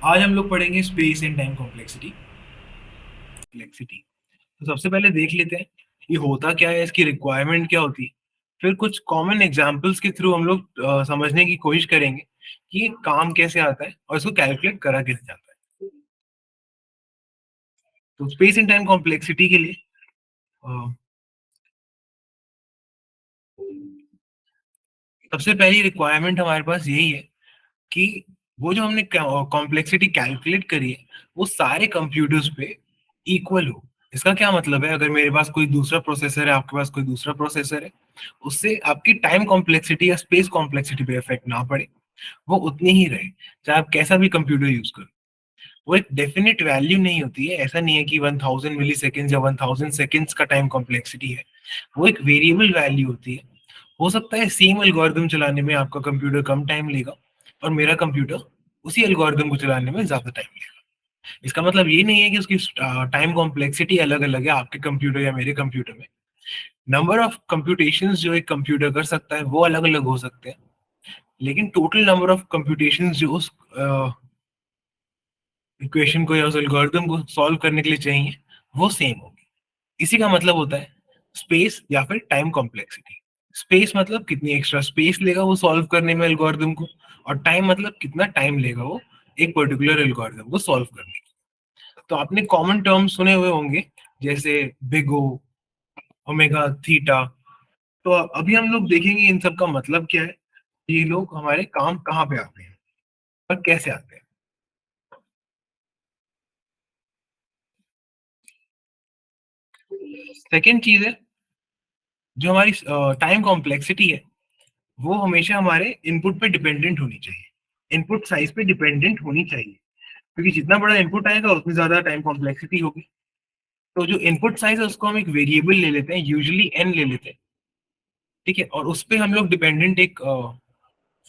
आज हम लोग पढ़ेंगे स्पेस एंड टाइम कॉम्प्लेक्सिटी। तो सबसे पहले देख लेते हैं ये होता क्या है, इसकी रिक्वायरमेंट क्या होती है। फिर कुछ कॉमन एग्जांपल्स के थ्रू हम लोग समझने की कोशिश करेंगे कि ये काम कैसे आता है और इसको कैलकुलेट करा कैसे जाता है। तो स्पेस एंड टाइम कॉम्प्लेक्सिटी के लिए अ, सबसे पहली रिक्वायरमेंट हमारे पास यही है कि वो जो हमने कॉम्प्लेक्सिटी कैलकुलेट करी है वो सारे कंप्यूटर्स पे इक्वल हो। इसका क्या मतलब है, अगर मेरे पास कोई दूसरा प्रोसेसर है, आपके पास कोई दूसरा प्रोसेसर है, उससे आपकी टाइम कॉम्प्लेक्सिटी या स्पेस कॉम्प्लेक्सिटी पे इफेक्ट ना पड़े, वो उतनी ही रहे, चाहे आप कैसा भी कंप्यूटर यूज करो। वो एक डेफिनेट वैल्यू नहीं होती है, ऐसा नहीं है कि 1000 मिली सेकेंड या 1000 सेकेंड्स का टाइम कॉम्प्लेक्सिटी है। वो एक वेरिएबल वैल्यू होती है। हो सकता है सेम एल्गोरिदम चलाने में आपका कंप्यूटर कम टाइम लेगा और मेरा कंप्यूटर उसी एल्गोरिदम को चलाने में ज्यादा टाइम लेगा। इसका मतलब ये नहीं है कि उसकी टाइम कॉम्प्लेक्सिटी अलग अलग है आपके कंप्यूटर या मेरे कंप्यूटर में। नंबर ऑफ कंप्यूटेशंस जो एक कंप्यूटर कर सकता है वो अलग अलग हो सकते हैं, लेकिन टोटल नंबर ऑफ कंप्यूटेशंस जो उस इक्वेशन को या उस एल्गोरिदम को सॉल्व करने के लिए चाहिए वो सेम होगी। इसी का मतलब होता है स्पेस या फिर टाइम कॉम्प्लेक्सिटी। स्पेस मतलब कितनी एक्स्ट्रा स्पेस लेगा वो सॉल्व करने में एल्गोरिदम को, और टाइम मतलब कितना टाइम लेगा वो एक पर्टिकुलर एल्गोरिदम को सॉल्व करने में। तो आपने कॉमन टर्म सुने हुए होंगे, जैसे बिग ओ, ओमेगा, थीटा। तो अभी हम लोग देखेंगे इन सब का मतलब क्या है, ये लोग हमारे काम कहाँ पे आते हैं और कैसे आते हैं। सेकेंड चीज है, जो हमारी टाइम कॉम्प्लेक्सिटी है वो हमेशा हमारे इनपुट पे डिपेंडेंट होनी चाहिए, इनपुट साइज पे डिपेंडेंट होनी चाहिए, क्योंकि जितना बड़ा इनपुट आएगा उतनी ज्यादा टाइम कॉम्प्लेक्सिटी होगी। तो जो इनपुट साइज है उसको हम एक वेरिएबल ले लेते हैं, यूजुअली एन ले लेते हैं। ठीक है, और उस पे हम लोग डिपेंडेंट एक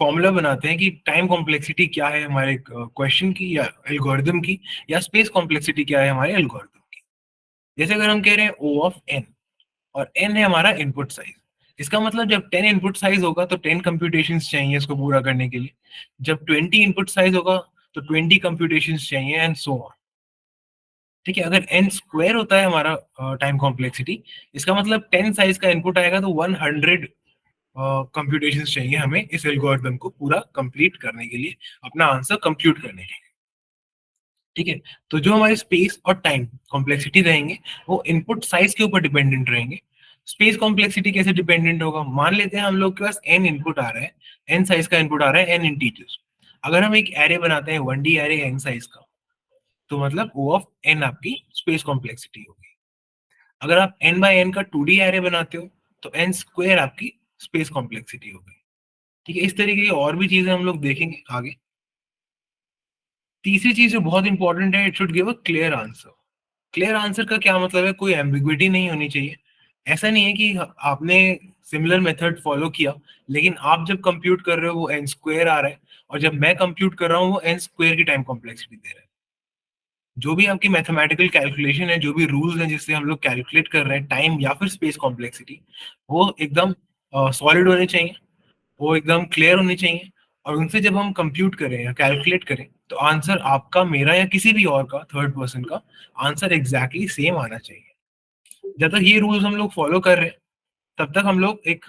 फॉर्मूला बनाते हैं कि टाइम कॉम्प्लेक्सिटी क्या है हमारे क्वेश्चन की या एल्गोरिदम की, या स्पेस कॉम्प्लेक्सिटी क्या है हमारे एल्गोरिदम की। जैसे अगर हम कह रहे हैं ओ ऑफ एन, और एन है हमारा इनपुट साइज, इसका मतलब जब 10 इनपुट साइज होगा तो 10 कंप्यूटेशंस चाहिए इसको पूरा करने के लिए। जब 20 इनपुट साइज होगा तो 20 कंप्यूटेशंस चाहिए, एंड सो ऑन। ठीक है, अगर एन स्क्वायर होता है हमारा टाइम कॉम्प्लेक्सिटी, इसका मतलब 10 साइज का इनपुट आएगा तो 100 कंप्यूटेशंस चाहिए हमें इस एल्गोरिदम को पूरा कंप्लीट करने के लिए, अपना आंसर कंप्यूट करने के लिए। ठीक है, तो जो हमारे स्पेस और टाइम कॉम्प्लेक्सिटी रहेंगे वो इनपुट साइज के ऊपर डिपेंडेंट रहेंगे। स्पेस कॉम्प्लेक्सिटी कैसे डिपेंडेंट होगा, मान लेते हैं हम लोग के पास एन इनपुट आ रहा है, एन साइज का इनपुट आ रहा है, एन इंटीजर्स। अगर हम एक एरे बनाते हैं 1D एरे एन साइज का, तो मतलब ओ ऑफ एन आपकी स्पेस कॉम्प्लेक्सिटी होगी। अगर आप एन बाय एन का 2D एरे बनाते हो तो एन स्क्वायर आपकी स्पेस कॉम्प्लेक्सिटी होगी। ठीक है, इस तरीके की और भी चीजें हम लोग देखेंगे आगे। तीसरी चीज जो बहुत इंपॉर्टेंट है, it should give a clear answer. Clear answer का क्या मतलब है, कोई एम्बिग्विटी नहीं होनी चाहिए। ऐसा नहीं है कि आपने सिमिलर मेथड फॉलो किया, लेकिन आप जब कंप्यूट कर रहे हो वो एन स्क्वायर आ रहा है, और जब मैं कंप्यूट कर रहा हूँ वो एन स्क्वायर की टाइम कॉम्प्लेक्सिटी दे रहा है। जो भी आपकी मैथमेटिकल कैलकुलेशन है, जो भी रूल्स हैं जिससे हम लोग कैलकुलेट कर रहे हैं टाइम या फिर स्पेस कॉम्प्लेक्सिटी, वो एकदम सॉलिड होने चाहिए, वो एकदम क्लियर होनी चाहिए। और उनसे जब हम कंप्यूट करें या कैलकुलेट करें तो आंसर आपका, मेरा या किसी भी और का थर्ड पर्सन का आंसर एग्जैक्टली सेम आना चाहिए। जब तक ये रूल्स हम लोग फॉलो कर रहे हैं तब तक हम लोग एक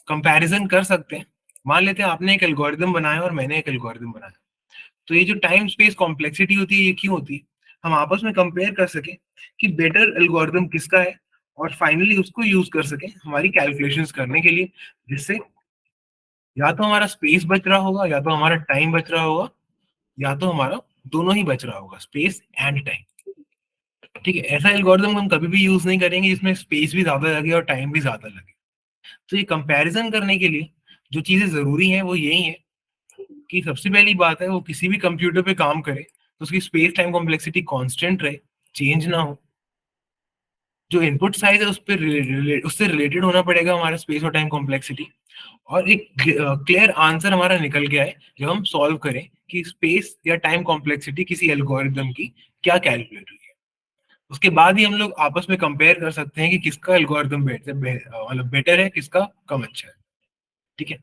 कंपैरिजन कर सकते हैं। मान लेते हैं आपने एक एल्गोरिदम बनाया और मैंने एक एल्गोरिदम बनाया, तो ये जो टाइम स्पेस कॉम्प्लेक्सिटी होती है ये क्यों होती है, हम आपस में कंपेयर कर सकें कि बेटर एल्गोरिदम किसका है, और फाइनली उसको यूज कर सकें हमारी कैलकुलेशंस करने के लिए, जिससे या तो हमारा स्पेस बच रहा होगा, या तो हमारा टाइम बच रहा होगा, या तो हमारा दोनों ही बच रहा होगा, स्पेस एंड टाइम। ठीक है, ऐसा एल्गोरिदम हम कभी भी यूज नहीं करेंगे जिसमें स्पेस भी ज्यादा लगे और टाइम भी ज्यादा लगे। तो ये कंपैरिजन करने के लिए जो चीजें जरूरी हैं वो यही है कि सबसे पहली बात है, वो किसी भी कंप्यूटर पे काम करे तो उसकी स्पेस टाइम कॉम्प्लेक्सिटी कांस्टेंट रहे, चेंज ना हो। जो इनपुट साइज है उस पर उससे रिलेटेड होना पड़ेगा हमारा स्पेस और टाइम कॉम्प्लेक्सिटी, और एक क्लियर आंसर हमारा निकल गया है जब हम सॉल्व करें कि स्पेस या टाइम कॉम्प्लेक्सिटी किसी एल्गोरिदम की क्या कैलकुलेट हुई है। उसके बाद ही हम लोग आपस में कंपेयर कर सकते हैं कि किसका एल्गोरिदम बेटर, मतलब बेटर है, किसका कम अच्छा है। ठीक है,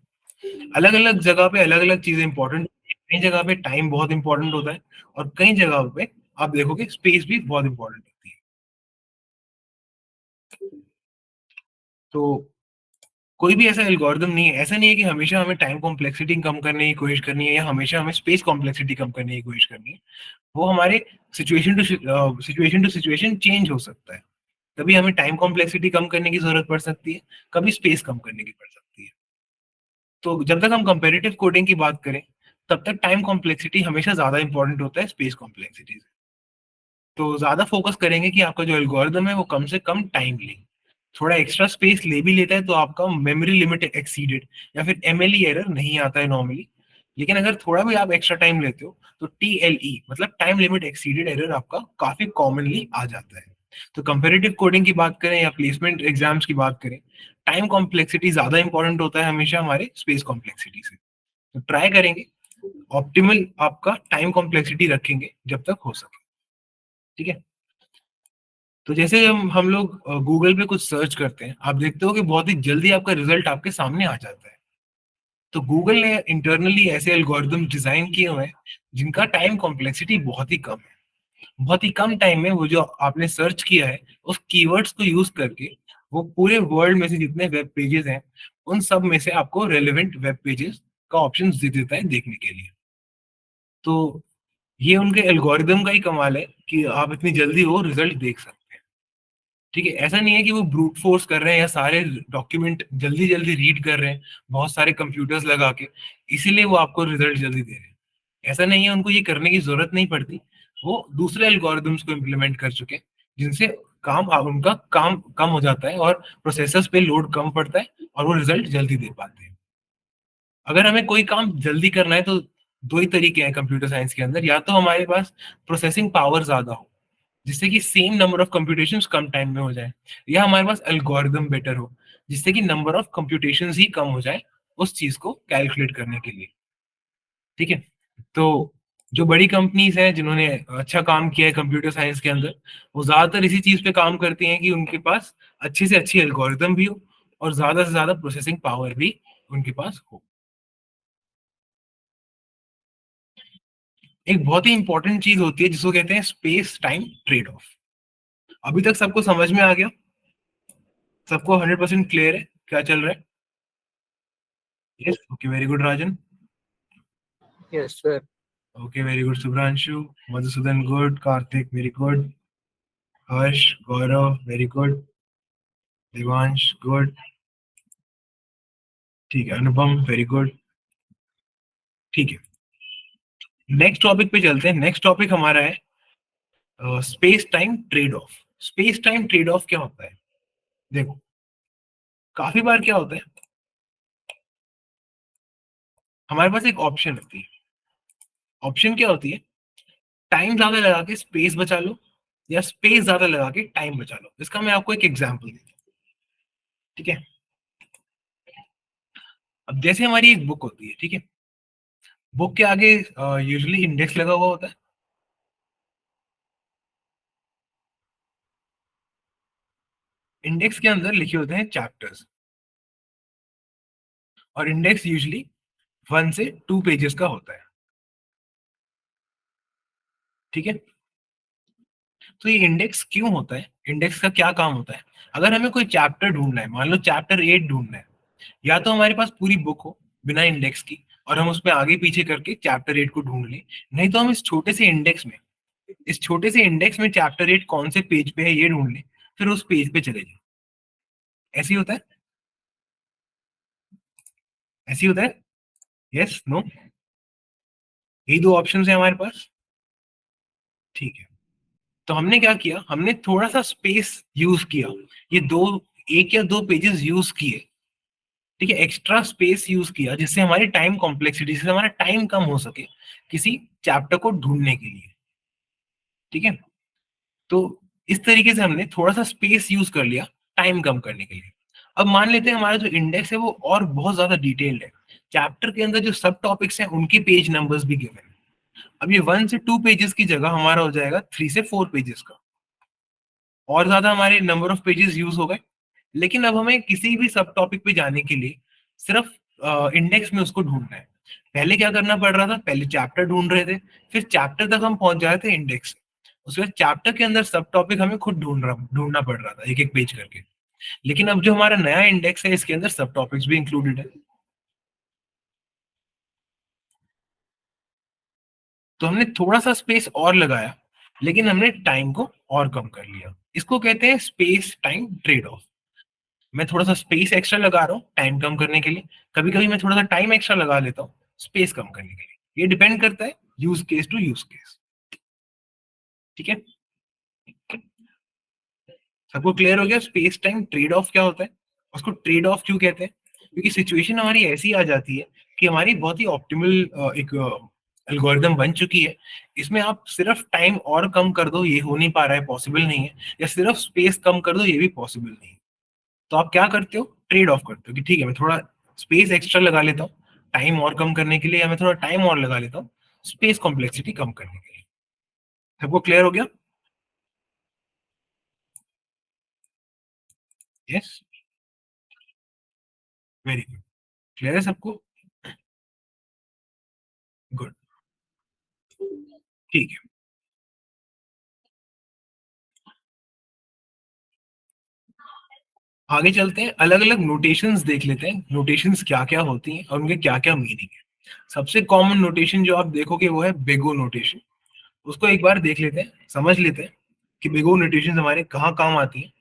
अलग अलग जगह पे अलग अलग चीजें इंपॉर्टेंट कई जगह पे टाइम बहुत इंपॉर्टेंट होता है और कई जगह पे आप देखोगे स्पेस भी बहुत इंपॉर्टेंट होती है। तो कोई भी ऐसा एल्गोरिदम नहीं है, ऐसा नहीं है कि हमेशा हमें टाइम कॉम्प्लेक्सिटी कम करने की कोशिश करनी है या हमेशा हमें स्पेस कॉम्प्लेक्सिटी कम करने की कोशिश करनी है। वो हमारे सिचुएशन टू सिचुएशन चेंज हो सकता है। कभी हमें टाइम कॉम्प्लेक्सिटी कम करने की ज़रूरत पड़ सकती है, कभी स्पेस कम करने की पड़ सकती है। तो जब तक हम कंपैरेटिव कोडिंग की बात करें, तब तक टाइम कॉम्प्लेक्सिटी हमेशा ज़्यादा इम्पोर्टेंट होता है स्पेस कॉम्प्लेक्सिटी से। तो ज़्यादा फ़ोकस करेंगे कि आपका जो एल्गोरिदम है वो कम से कम टाइम ले। थोड़ा एक्स्ट्रा स्पेस ले भी लेता है तो आपका मेमोरी लिमिट एक्सीडेड या फिर एमएलई एरर नहीं आता है नॉर्मली। लेकिन अगर थोड़ा भी आप एक्स्ट्रा टाइम लेते हो तो टीएलई मतलब टाइम लिमिट एक्सीडेड एरर आपका काफ़ी कॉमनली आ जाता है। तो कंपैरेटिव कोडिंग की बात करें या प्लेसमेंट एग्ज़ाम्स की बात करें, टाइम कॉम्प्लेक्सिटी ज़्यादा इम्पोर्टेंट होता है हमेशा हमारे स्पेस कॉम्प्लेक्सिटी से। तो ट्राई करेंगे, ऑप्टिमल आपका टाइम कॉम्प्लेक्सिटी रखेंगे जब तक हो सके। ठीक है? तो जैसे हम लोग गूगल पे कुछ सर्च करते हैं, आप देखते हो कि बहुत ही जल्दी आपका रिज़ल्ट आपके सामने आ जाता है। तो गूगल ने इंटरनली ऐसे एल्गोरिदम डिज़ाइन किए हुए हैं, जिनका टाइम कॉम्प्लेक्सिटी बहुत ही कम है। बहुत ही कम टाइम में वो जो आपने सर्च किया है, उस कीवर्ड्स को यूज़ करके वो पूरे वर्ल्ड में से जितने वेब पेजेज़ हैं, उन सब में से आपको रेलेवेंट वेब पेजेज़ का ऑप्शंस दे देता है देखने के लिए। तो ये उनके एल्गोरिदम का ही कमाल है कि आप इतनी जल्दी वो रिज़ल्ट देख सकते हैं। ठीक है, ऐसा नहीं है कि वो ब्रूट फोर्स कर रहे हैं या सारे डॉक्यूमेंट जल्दी-जल्दी रीड कर रहे हैं, बहुत सारे कंप्यूटर्स लगा के, इसीलिए वो आपको रिज़ल्ट जल्दी दे रहे हैं। ऐसा नहीं है, उनको ये करने की ज़रूरत नहीं पड़ती। वो दूसरे एल्गोरिदम्स को इम्प्लीमेंट कर चुके हैं, जिनसे उनका काम कम हो जाता है और प्रोसेसर्स पे लोड कम पड़ता है और वो रिज़ल्ट जल्दी दे पाते हैं। अगर हमें कोई काम जल्दी करना है तो 2 ही तरीके हैं कंप्यूटर साइंस के अंदर, या तो हमारे पास प्रोसेसिंग पावर ज़्यादा हो, जिससे कि same number of computations come time में हो जाए, या हमारे पास एल्गोरिदम बेटर हो, जिससे कि नंबर ऑफ कंप्यूटेशंस ही कम हो जाए उस चीज़ को कैलकुलेट करने के लिए। ठीक है? तो जो बड़ी कंपनीज़ हैं जिन्होंने अच्छा काम किया है कंप्यूटर साइंस के अंदर, वो ज़्यादातर इसी चीज़ पे काम करती हैं कि उनके पास अच्छी से अच्छी एल्गोरिदम भी हो और ज़्यादा से ज़्यादा प्रोसेसिंग पावर भी उनके पास हो। एक बहुत ही इम्पोर्टेंट चीज़ होती है जिसको कहते हैं स्पेस टाइम ट्रेड ऑफ। अभी तक सबको समझ में आ गया? सबको 100% क्लियर है क्या चल रहा है? Yes, okay, very good Rajan. Yes, sir. Okay, very good Shubhranshu. Madhusudan good, Kartik very good, Harsh, Gaurav very good, Devansh good, ठीक है, अनुपम वेरी गुड, ठीक है। नेक्स्ट टॉपिक पे चलते हैं। नेक्स्ट टॉपिक हमारा है space time trade off. Space time trade off क्या होता है? देखो, काफी बार क्या होता है, हमारे पास एक ऑप्शन होती है। ऑप्शन क्या होती है? टाइम ज्यादा लगा के स्पेस बचा लो या स्पेस ज्यादा लगा के टाइम बचा लो। इसका मैं आपको एक एग्जांपल देता हूँ। ठीक है, अब जैसे हमारी एक बुक होती है, ठीक है, बुक के आगे यूजुअली इंडेक्स लगा हुआ होता है। इंडेक्स के अंदर लिखे होते हैं चैप्टर्स, और इंडेक्स यूजुअली 1 से 2 पेजेस का होता है। ठीक है, तो ये इंडेक्स क्यों होता है? इंडेक्स का क्या काम होता है? अगर हमें कोई चैप्टर ढूंढना है, मान लो चैप्टर 8 ढूंढना है, या तो हमारे पास पूरी बुक हो बिना इंडेक्स की और हम उसमें आगे पीछे करके चैप्टर 8 को ढूंढ लें, नहीं तो हम इस छोटे से इंडेक्स में चैप्टर 8 कौन से पेज पे है ये ढूंढ लें, फिर उस पेज पे चले जाए। ऐसे ही होता है? ऐसे ही होता है? Yes, no? यही 2 ऑप्शन है हमारे पास। ठीक है, तो हमने क्या किया, हमने थोड़ा सा स्पेस यूज किया, ये दो, 1 या 2 पेजेस यूज किए। ठीक है, एक्स्ट्रा स्पेस यूज किया जिससे हमारी टाइम कॉम्प्लेक्सिटी से हमारा टाइम कम हो सके किसी चैप्टर को ढूंढने के लिए। ठीक है, तो इस तरीके से हमने थोड़ा सा स्पेस यूज कर लिया टाइम कम करने के लिए। अब मान लेते हैं हमारा जो इंडेक्स है वो और बहुत ज्यादा डिटेल्ड है, चैप्टर के अंदर जो सब टॉपिक्स हैं उनके पेज नंबर्स भी गिवन है। अब ये 1 से 2 पेजेस की जगह हमारा हो जाएगा 3 से 4 पेजेस का, और ज्यादा हमारे नंबर ऑफ पेजेस यूज हो गए। लेकिन अब हमें किसी भी सब टॉपिक पे जाने के लिए सिर्फ इंडेक्स में उसको ढूंढना है। पहले क्या करना पड़ रहा था, पहले चैप्टर ढूंढ रहे थे, फिर चैप्टर तक हम पहुंच जाए थे इंडेक्स, उसके बाद चैप्टर के अंदर सब टॉपिक हमें खुद ढूंढना पड़ रहा था एक एक पेज करके। लेकिन अब जो हमारा नया इंडेक्स है इसके अंदर सब टॉपिक्स भी इंक्लूडेड है। तो हमने थोड़ा सा स्पेस और लगाया, लेकिन हमने टाइम को और कम कर लिया। इसको कहते हैं स्पेस टाइम ट्रेड ऑफ। मैं थोड़ा सा स्पेस एक्स्ट्रा लगा रहा हूँ टाइम कम करने के लिए, कभी कभी मैं थोड़ा सा टाइम एक्स्ट्रा लगा लेता हूँ स्पेस कम करने के लिए। ये डिपेंड करता है use case to use case. ठीक है, सबको क्लियर हो गया स्पेस टाइम ट्रेड ऑफ क्या होता है, उसको ट्रेड ऑफ क्यों कहते हैं? क्योंकि सिचुएशन हमारी ऐसी आ जाती है कि हमारी बहुत ही ऑप्टिमल एक एल्गोरिदम बन चुकी है, इसमें आप सिर्फ टाइम और कम कर दो ये हो नहीं पा रहा है, पॉसिबल नहीं है, या सिर्फ स्पेस कम कर दो ये भी पॉसिबल नहीं है। तो आप क्या करते हो, ट्रेड ऑफ करते हो कि ठीक है मैं थोड़ा स्पेस एक्स्ट्रा लगा लेता हूँ टाइम और कम करने के लिए, या मैं थोड़ा टाइम और लगा लेता हूँ स्पेस कॉम्प्लेक्सिटी कम करने के लिए। सबको क्लियर हो गया? Yes, very good. क्लियर है सबको? गुड, ठीक है। आगे चलते हैं, अलग अलग नोटेशंस देख लेते हैं, नोटेशंस क्या क्या होती हैं और उनके क्या क्या मीनिंग है। सबसे कॉमन नोटेशन जो आप देखोगे वो है बिगो नोटेशन। उसको एक बार देख लेते हैं, समझ लेते हैं कि बिगो नोटेशन हमारे कहाँ काम आती है,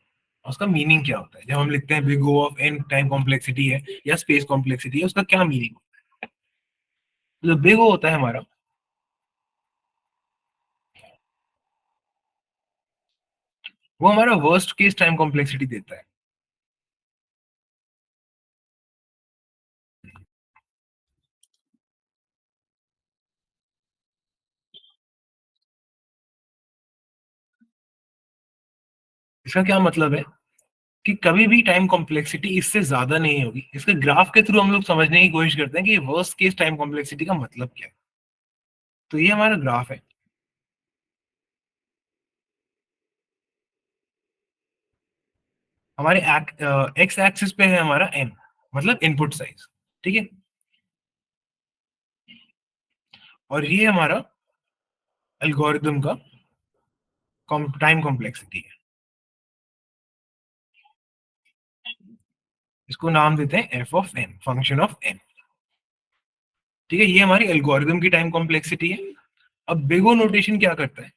उसका मीनिंग क्या होता है। जब हम लिखते हैं big O of N time complexity है या स्पेस कॉम्प्लेक्सिटी है, उसका क्या मीनिंग? जो बिग ओ होता है हमारा, वो हमारा वर्स्ट केस टाइम कॉम्प्लेक्सिटी देता है। इसका क्या मतलब है कि कभी भी टाइम कॉम्प्लेक्सिटी इससे ज्यादा नहीं होगी। इसके ग्राफ के थ्रू हम लोग समझने की कोशिश करते हैं कि वर्स्ट केस टाइम कॉम्प्लेक्सिटी का मतलब क्या है। तो ये हमारा ग्राफ है। हमारे एक्स एक्सिस पे है हमारा एन, मतलब इनपुट साइज। ठीक है, और ये हमारा एल्गोरिदम का टाइम कॉम्प्लेक्सिटी है। इसको नाम देते हैं F of N, function of N. ठीक है, ये हमारी एल्गोरिदम की टाइम कॉम्प्लेक्सिटी है। अब बिगो नोटेशन क्या करता है,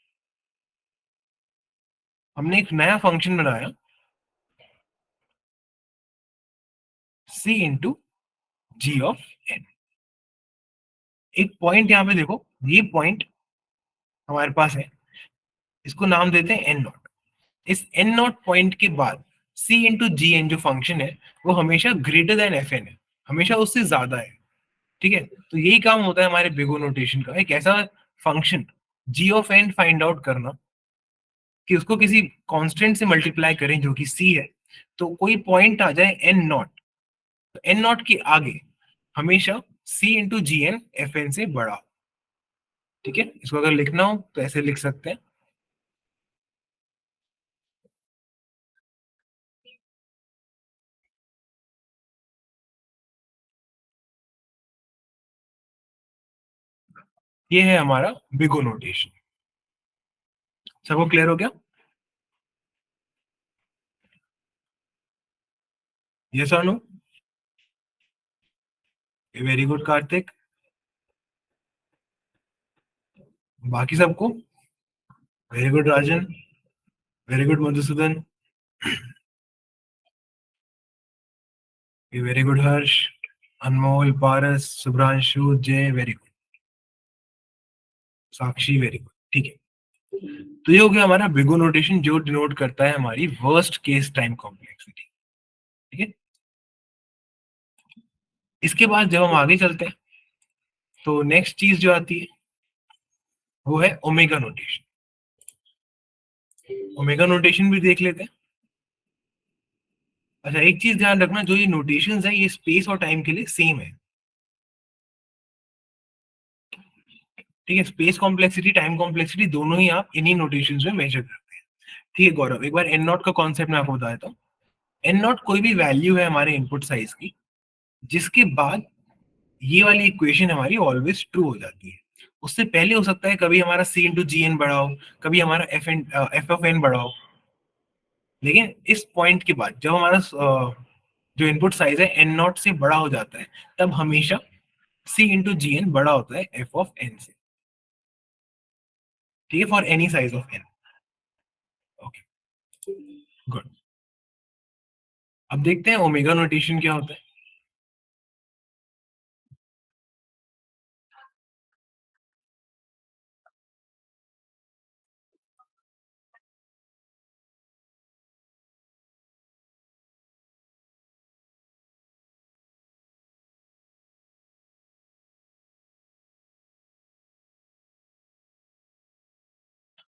हमने एक नया फंक्शन बनाया सी इंटू जी ऑफ एन। एक पॉइंट यहाँ पे देखो, ये पॉइंट हमारे पास है, इसको नाम देते हैं एन नॉट। इस एन नॉट पॉइंट के बाद सी इंटू जी एन जो फंक्शन है वो हमेशा ग्रेटर देन एफ एन है, हमेशा उससे ज्यादा है। ठीक है, तो यही काम होता है हमारे बिगो नोटेशन का, एक ऐसा function G of N find out करना कि उसको किसी कांस्टेंट से मल्टीप्लाई करें जो कि सी है, तो कोई पॉइंट आ जाए एन नॉट, तो एन नॉट के आगे हमेशा सी into G N F N से बड़ा। ठीक है, इसको अगर लिखना हो तो ऐसे लिख सकते हैं। ये है हमारा बिगो नोटेशन। सबको क्लियर हो गया? यस और नो? Very good Kartik. बाकी सबको? Very good Rajan, very good Madhusudan, very good Harsh, Anmol, Paras, Shubhranshu, Jay, very good, Sakshi, very good. ठीक है, तो ये हो गया हमारा बिगो नोटेशन जो डिनोट करता है हमारी वर्स्ट केस टाइम कॉम्प्लेक्सिटी। ठीक है, इसके बाद जब हम आगे चलते हैं तो नेक्स्ट चीज जो आती है वो है ओमेगा नोटेशन। ओमेगा नोटेशन भी देख लेते हैं। अच्छा, एक चीज ध्यान रखना, जो ये नोटेशंस है ये स्पेस और टाइम के लिए सेम है। ठीक है, स्पेस कॉम्प्लेक्सिटी टाइम कॉम्प्लेक्सिटी दोनों ही आप इन्हीं नोटेशंस में मेजर करते हैं। ठीक है गौरव, एक बार एन नॉट का कॉन्सेप्ट मैं आपको बता देता हूँ। एन नॉट कोई भी वैल्यू है हमारे इनपुट साइज की, जिसके बाद ये वाली इक्वेशन हमारी ऑलवेज ट्रू हो जाती है। उससे पहले हो सकता है कभी हमारा सी इंटू जी एन बड़ा हो, कभी हमारा एफ ऑफ एन बड़ा हो, लेकिन इस पॉइंट के बाद जब हमारा जो इनपुट साइज है एन नॉट से बड़ा हो जाता है, तब हमेशा सी इंटू जी एन बड़ा होता है एफ ऑफ एन से। ठीक है, for any size of N. Okay, good. अब देखते हैं ओमेगा नोटेशन क्या होता है।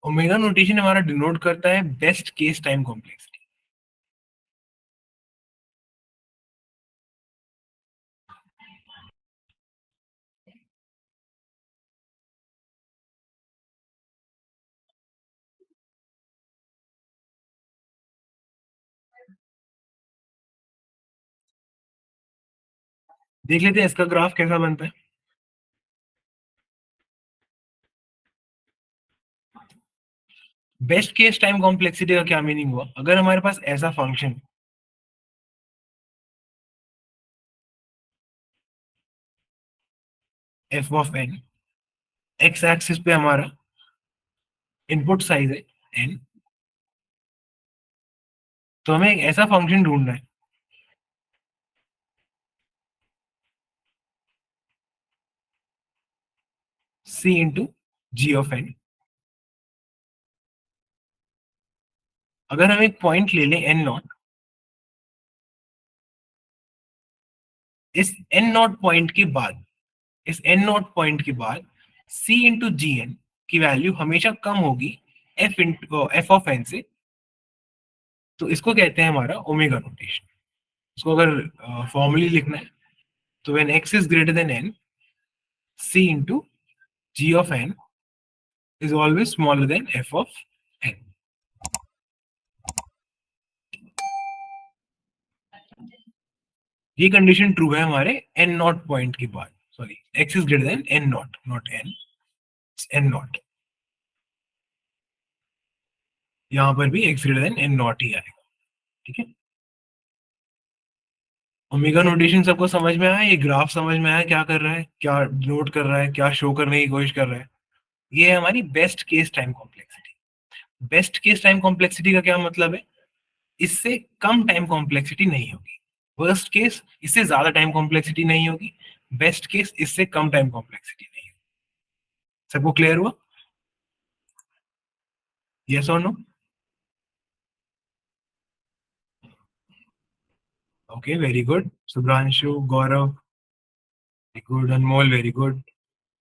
ओमेगा नोटेशन हमारा डिनोट करता है बेस्ट केस टाइम कॉम्प्लेक्सिटी। देख लेते हैं इसका ग्राफ कैसा बनता है। बेस्ट केस टाइम कॉम्प्लेक्सिटी का क्या मीनिंग हुआ? अगर हमारे पास ऐसा function F of N, X axis पे हमारा इनपुट साइज है एन, तो हमें एक ऐसा फंक्शन ढूंढना है C into G of N. अगर हम एक पॉइंट ले लें एन नॉट, इस एन नॉट पॉइंट के बाद, इस एन नॉट पॉइंट के बाद सी इंटू जी एन की वैल्यू हमेशा कम होगी F into F of N से, तो इसको कहते हैं हमारा ओमेगा नोटेशन। इसको अगर फॉर्मली लिखना है तो when x is greater than n, c into g of n is always smaller than f of n। ये कंडीशन ट्रू है हमारे n नॉट पॉइंट के बाद। Sorry, x is greater than n not, not n, n not. यहाँ पर भी x greater than n not ही आएगा। ठीक है, ओमेगा नोटेशन सबको समझ में आया? ये ग्राफ समझ में आया क्या कर रहा है, क्या नोट कर रहा है, क्या शो करने की कोशिश कर रहा है? ये है हमारी best case time complexity. Best case time complexity का क्या मतलब है? इससे कम टाइम कॉम्प्लेक्सिटी नहीं होगी। वर्स्ट केस इससे ज्यादा टाइम कॉम्प्लेक्सिटी नहीं होगी, बेस्ट केस इससे कम टाइम कॉम्प्लेक्सिटी नहीं होगी। सबको क्लियर हुआ? यस और no? Okay, very good. Subranshu, Gaurav very good, Anmol very good,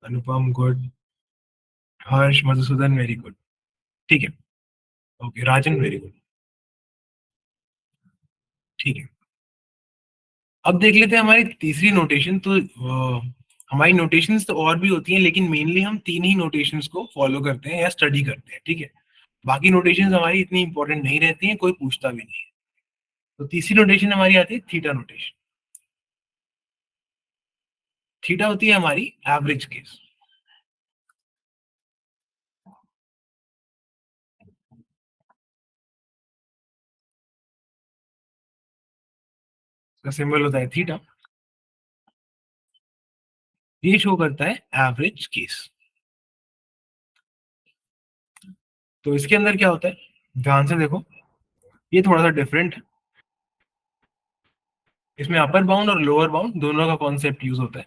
Anupam good, Harsh, Madhusudan very good. ठीक है, ओके, राजन वेरी गुड। ठीक है, अब देख लेते हैं हमारी तीसरी नोटेशन। तो हमारी नोटेशंस तो और भी होती हैं, लेकिन मेनली हम तीन ही नोटेशंस को फॉलो करते हैं या स्टडी करते हैं। ठीक है, बाकी नोटेशंस हमारी इतनी इंपॉर्टेंट नहीं रहती हैं, कोई पूछता भी नहीं है। तो तीसरी नोटेशन हमारी आती है थीटा नोटेशन। थीटा होती है हमारी एवरेज केस। इसका सिंबल होता है थीटा। ये शो करता है एवरेज केस। तो इसके अंदर क्या होता है, ध्यान से देखो, ये थोड़ा सा डिफरेंट है। इसमें अपर बाउंड और लोअर बाउंड दोनों का कॉन्सेप्ट यूज होता है।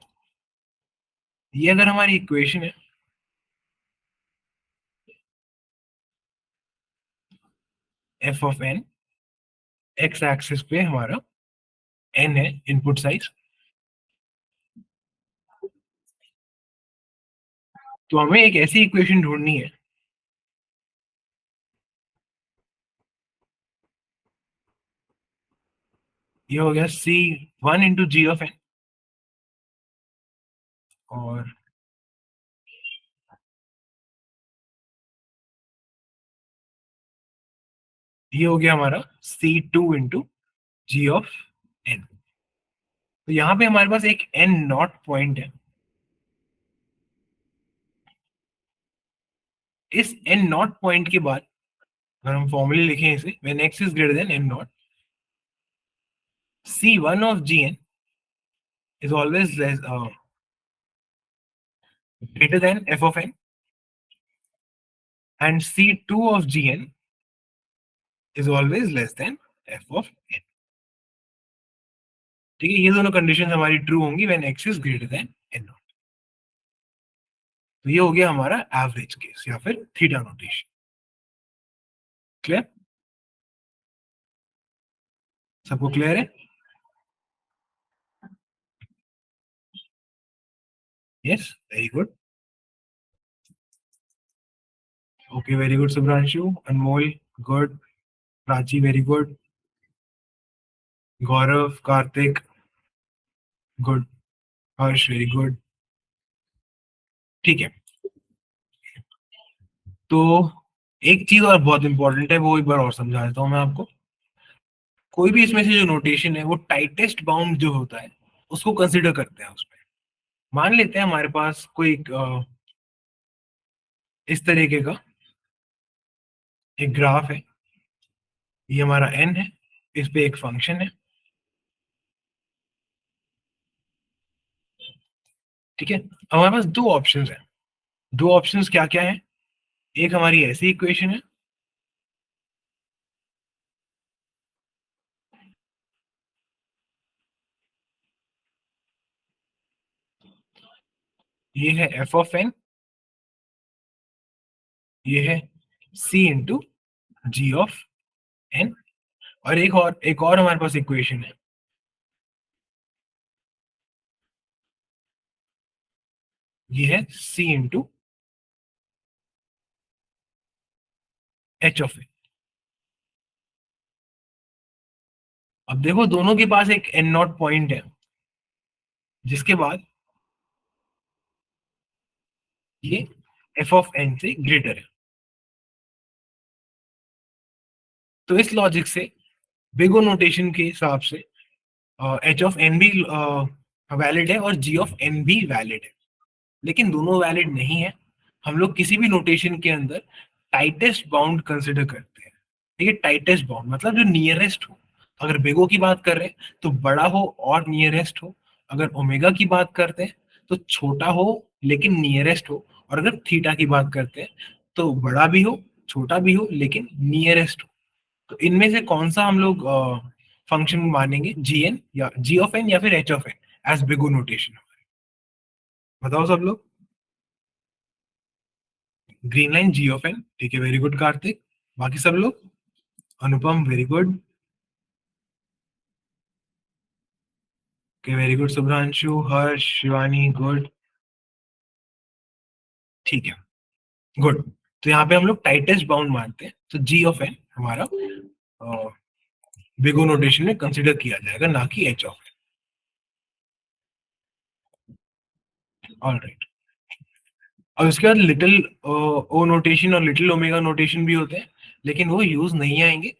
ये अगर हमारी इक्वेशन है, F of N, X axis पे हमारा एन है इनपुट साइज, तो हमें एक ऐसी इक्वेशन ढूंढनी है, ये हो गया C one into G of N, और ये हो गया हमारा C two into G of N. तो यहाँ पे हमारे पास एक एन नॉट पॉइंट है। इस एन नॉट पॉइंट के बाद अगर हम फॉर्मूले लिखें इसे, when X is greater than N not, C1 of Gn is always greater than f of n, and C2 of Gn is always less than f of n. ठीक है, ये दोनों कंडीशन हमारी ट्रू होंगी when x is greater than n not. तो ये हो गया हमारा एवरेज केस या फिर थीटा नोटेशन। क्लियर? सबको क्लियर है? Yes, very good. Okay, very good Subranshu. Anmol good. Prachi very good. Gaurav, Kartik good. Harsh very good. ठीक है, तो एक चीज और बहुत इंपॉर्टेंट है, वो एक बार और समझा देता हूँ मैं आपको। कोई भी इसमें से जो नोटेशन है वो टाइटेस्ट बाउंड जो होता है उसको कंसिडर करते हैं उसमें। मान लेते हैं हमारे पास कोई इस तरीके का एक ग्राफ है, ये हमारा n है, इस पे एक फंक्शन है। ठीक है, अब हमारे पास दो ऑप्शंस हैं। दो ऑप्शंस क्या क्या है? एक हमारी ऐसी इक्वेशन है, ये है f ऑफ n, ये है c into G of n। और एक और हमारे पास इक्वेशन है, ये है c into h of n। अब देखो दोनों के पास एक n नॉट पॉइंट है, जिसके बाद ये f ऑफ n से ग्रेटर है। तो इस लॉजिक से बिग ओ नोटेशन के हिसाब से एच ऑफ एन भी वैलिड है और जी ऑफ एन भी वैलिड है, लेकिन दोनों वैलिड नहीं है। हम लोग किसी भी नोटेशन के अंदर टाइटेस्ट बाउंड कंसिडर करते हैं। ठीक है, टाइटेस्ट बाउंड मतलब जो नियरेस्ट हो। अगर बेगो की बात कर रहे हैं तो बड़ा हो और नियरेस्ट हो। अगर ओमेगा की बात करते हैं तो छोटा हो लेकिन नियरेस्ट हो। और अगर थीटा की बात करते हैं तो बड़ा भी हो, छोटा भी हो, लेकिन नियरेस्ट हो। तो इनमें से कौन सा हम लोग फंक्शन मानेंगे, जी एन या जी ऑफ एन या फिर H of N as big O notation? बताओ सब लोग। Green line G of N, ठीक है, वेरी गुड कार्तिक। बाकी सब लोग? Anupam very good. Okay, very good Shubhranshu, Harsh, Shivani good. ठीक है, गुड। तो यहाँ पे हम लोग टाइटेस्ट बाउंड मानते हैं, तो जी ऑफ एन हमारा बिगो नोटेशन में कंसिडर किया जाएगा, ना कि H of N. All right. और उसके बाद लिटिल ओ नोटेशन और लिटिल ओमेगा नोटेशन भी होते हैं, लेकिन वो यूज नहीं आएंगे।